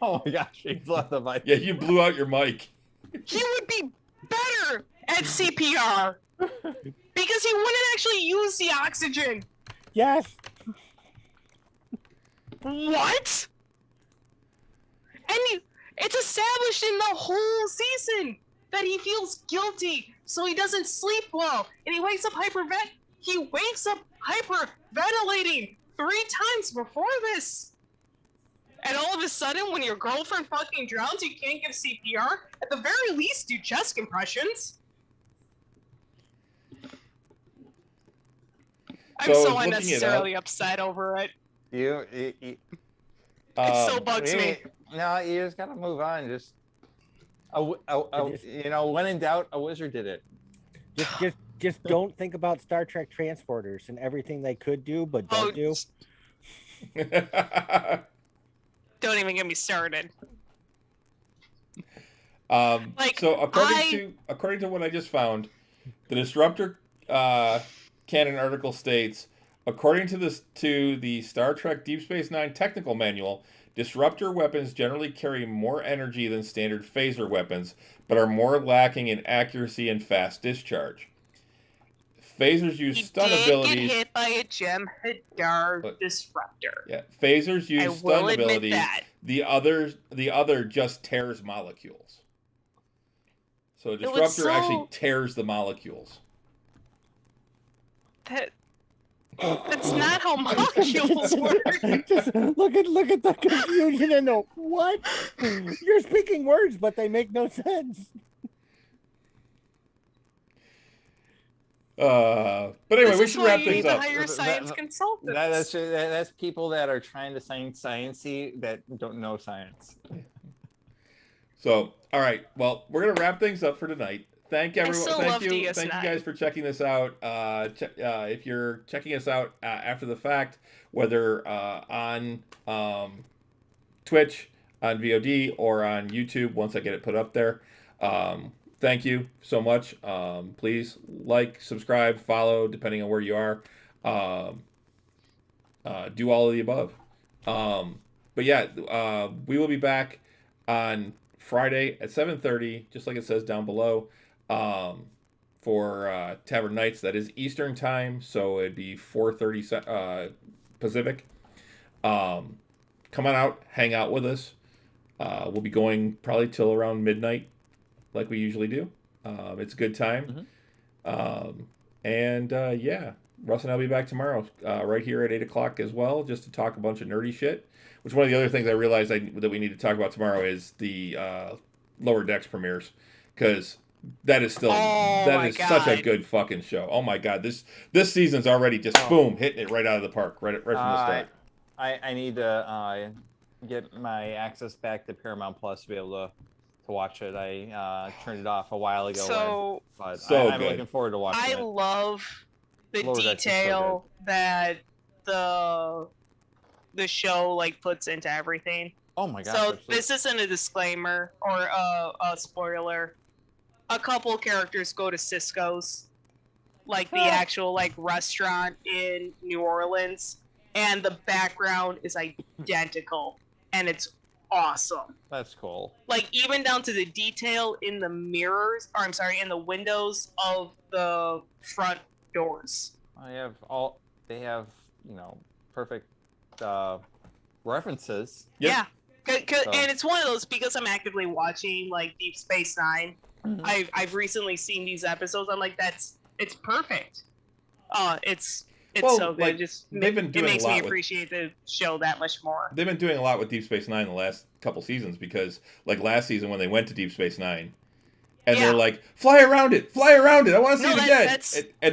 Oh my gosh, he's left the mic. Yeah, you blew out your mic. He would be better at CPR because he wouldn't actually use the oxygen. Yes. What? And it's established in the whole season that he feels guilty, so he doesn't sleep well, and he wakes up hyperventilating 3 times before this. And all of a sudden, when your girlfriend fucking drowns, you can't give CPR. At the very least, do chest compressions. I'm so unnecessarily upset over it. It so bugs me. No, you just gotta move on. Just, when in doubt, a wizard did it. Just don't think about Star Trek transporters and everything they could do, but don't do. Don't even get me started. So according to what I just found, the Disruptor canon article states, according to the Star Trek Deep Space Nine technical manual, Disruptor weapons generally carry more energy than standard phaser weapons, but are more lacking in accuracy and fast discharge. Phasers use stun abilities. Get hit by a gem Hadar Disruptor. Yeah, phasers use stun abilities. That. The other just tears molecules. So a Disruptor actually tears the molecules. That's not how molecules work. Just look at the confusion and the what? You're speaking words, but they make no sense. But anyway, we should wrap things up. Hire science consultants. That's people that are trying to sound sciencey that don't know science. So, all right. Well, we're gonna wrap things up for tonight. Thank everyone. Thank you guys for checking this out. If you're checking us out after the fact, whether on Twitch, on VOD, or on YouTube, once I get it put up there. Thank you so much. Please like, subscribe, follow, depending on where you are. Do all of the above. But yeah, we will be back on Friday at 7:30, just like it says down below, for Tavern Knights. That is Eastern time, so it'd be 4:30 Pacific. Come on out, hang out with us. We'll be going probably till around midnight, like we usually do. It's a good time. Yeah, Russ and I'll be back tomorrow, right here at 8 o'clock as well, just to talk a bunch of nerdy shit. Which one of the other things I realized that we need to talk about tomorrow is the Lower Decks premieres, because that is still such a good fucking show. Oh my god, this season's already just boom, hitting it right out of the park, right from the start. I need to get my access back to Paramount Plus to be able to watch it. I turned it off a while ago. I'm looking forward to watching it. I love the detail that the show puts into everything. Oh my god! So this isn't a disclaimer or a spoiler. A couple characters go to Cisco's, the actual restaurant in New Orleans, and the background is identical, and it's awesome. That's cool. Even down to the detail in the mirrors, in the windows of the front doors. They have perfect references. Yep. Yeah. And it's one of those, because I'm actively watching Deep Space Nine. Mm-hmm. I've recently seen these episodes. I'm like, it's perfect. It's so good. It makes me appreciate the show that much more. They've been doing a lot with Deep Space Nine the last couple seasons, because last season when they went to Deep Space Nine, and they're like, fly around it. I want to see it again.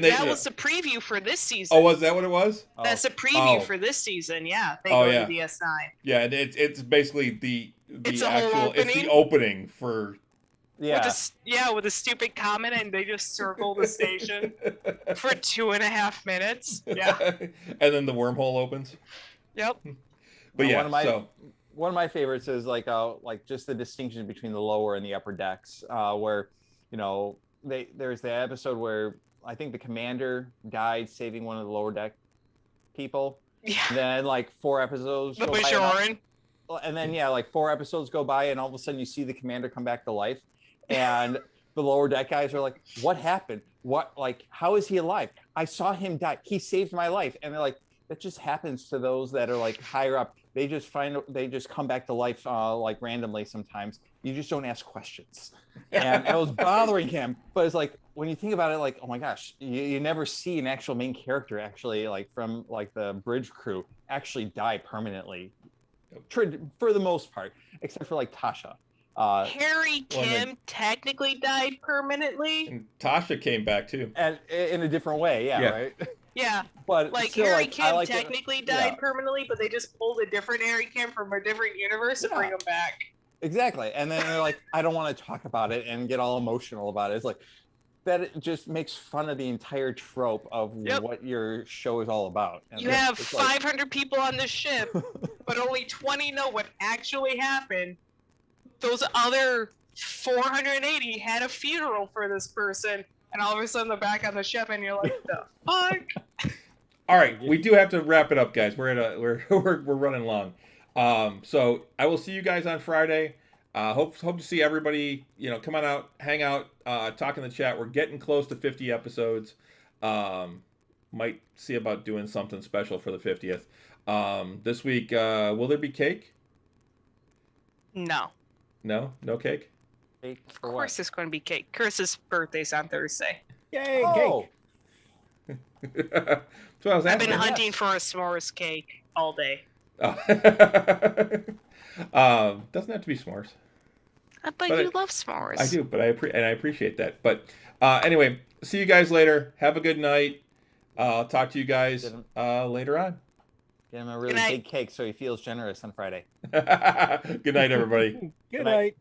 That was the preview for this season. Oh, was that what it was? That's a preview for this season. Yeah, they go to DS9. Yeah, and it's basically the actual. It's the opening for. Yeah. With a stupid comment, and they just circle the station for 2.5 minutes. Yeah. And then the wormhole opens. Yep. But one of my favorites is just the distinction between the lower and the upper decks, where there's the episode where I think the commander died saving one of the lower deck people. Yeah. And then like 4 episodes The go by, Basharan. and then like 4 episodes go by, and all of a sudden you see the commander come back to life, and the lower deck guys are like, "What happened? What, like, how is he alive? I saw him die. He saved my life." And they're like, "That just happens to those that are like higher up. They just come back to life like randomly sometimes. You just don't ask questions." And it was bothering him. But it's like, when you think about it, like, oh my gosh, you never see an actual main character actually, like from like the bridge crew, actually die permanently for the most part, except for like Tasha. Harry Kim technically died permanently. And Tasha came back too. And in a different way, right? Yeah. But like still, Harry like, Kim technically died permanently, but they just pulled a different Harry Kim from a different universe and bring him back. Exactly. And then they're like, I don't want to talk about it and get all emotional about it. It's like, that it just makes fun of the entire trope of what your show is all about. And you have 500 people on the ship, but only 20 know what actually happened. Those other 480 had a funeral for this person, and all of a sudden they're back on the ship, and you're like, the fuck? All right, we do have to wrap it up, guys. We're running long. So I will see you guys on Friday. Hope to see everybody. Come on out, hang out, talk in the chat. We're getting close to 50 episodes. Might see about doing something special for the 50th. This week, will there be cake? No. No cake. Cake of course, there's going to be cake. Chris's birthday's on Thursday. Yay, cake! That's what I was asking. I've been hunting for a s'mores cake all day. Doesn't have to be s'mores. But you love s'mores. I do, but I appreciate that. But anyway, see you guys later. Have a good night. I'll talk to you guys later on. Get him a really big cake so he feels generous on Friday. Good night, everybody. Good night.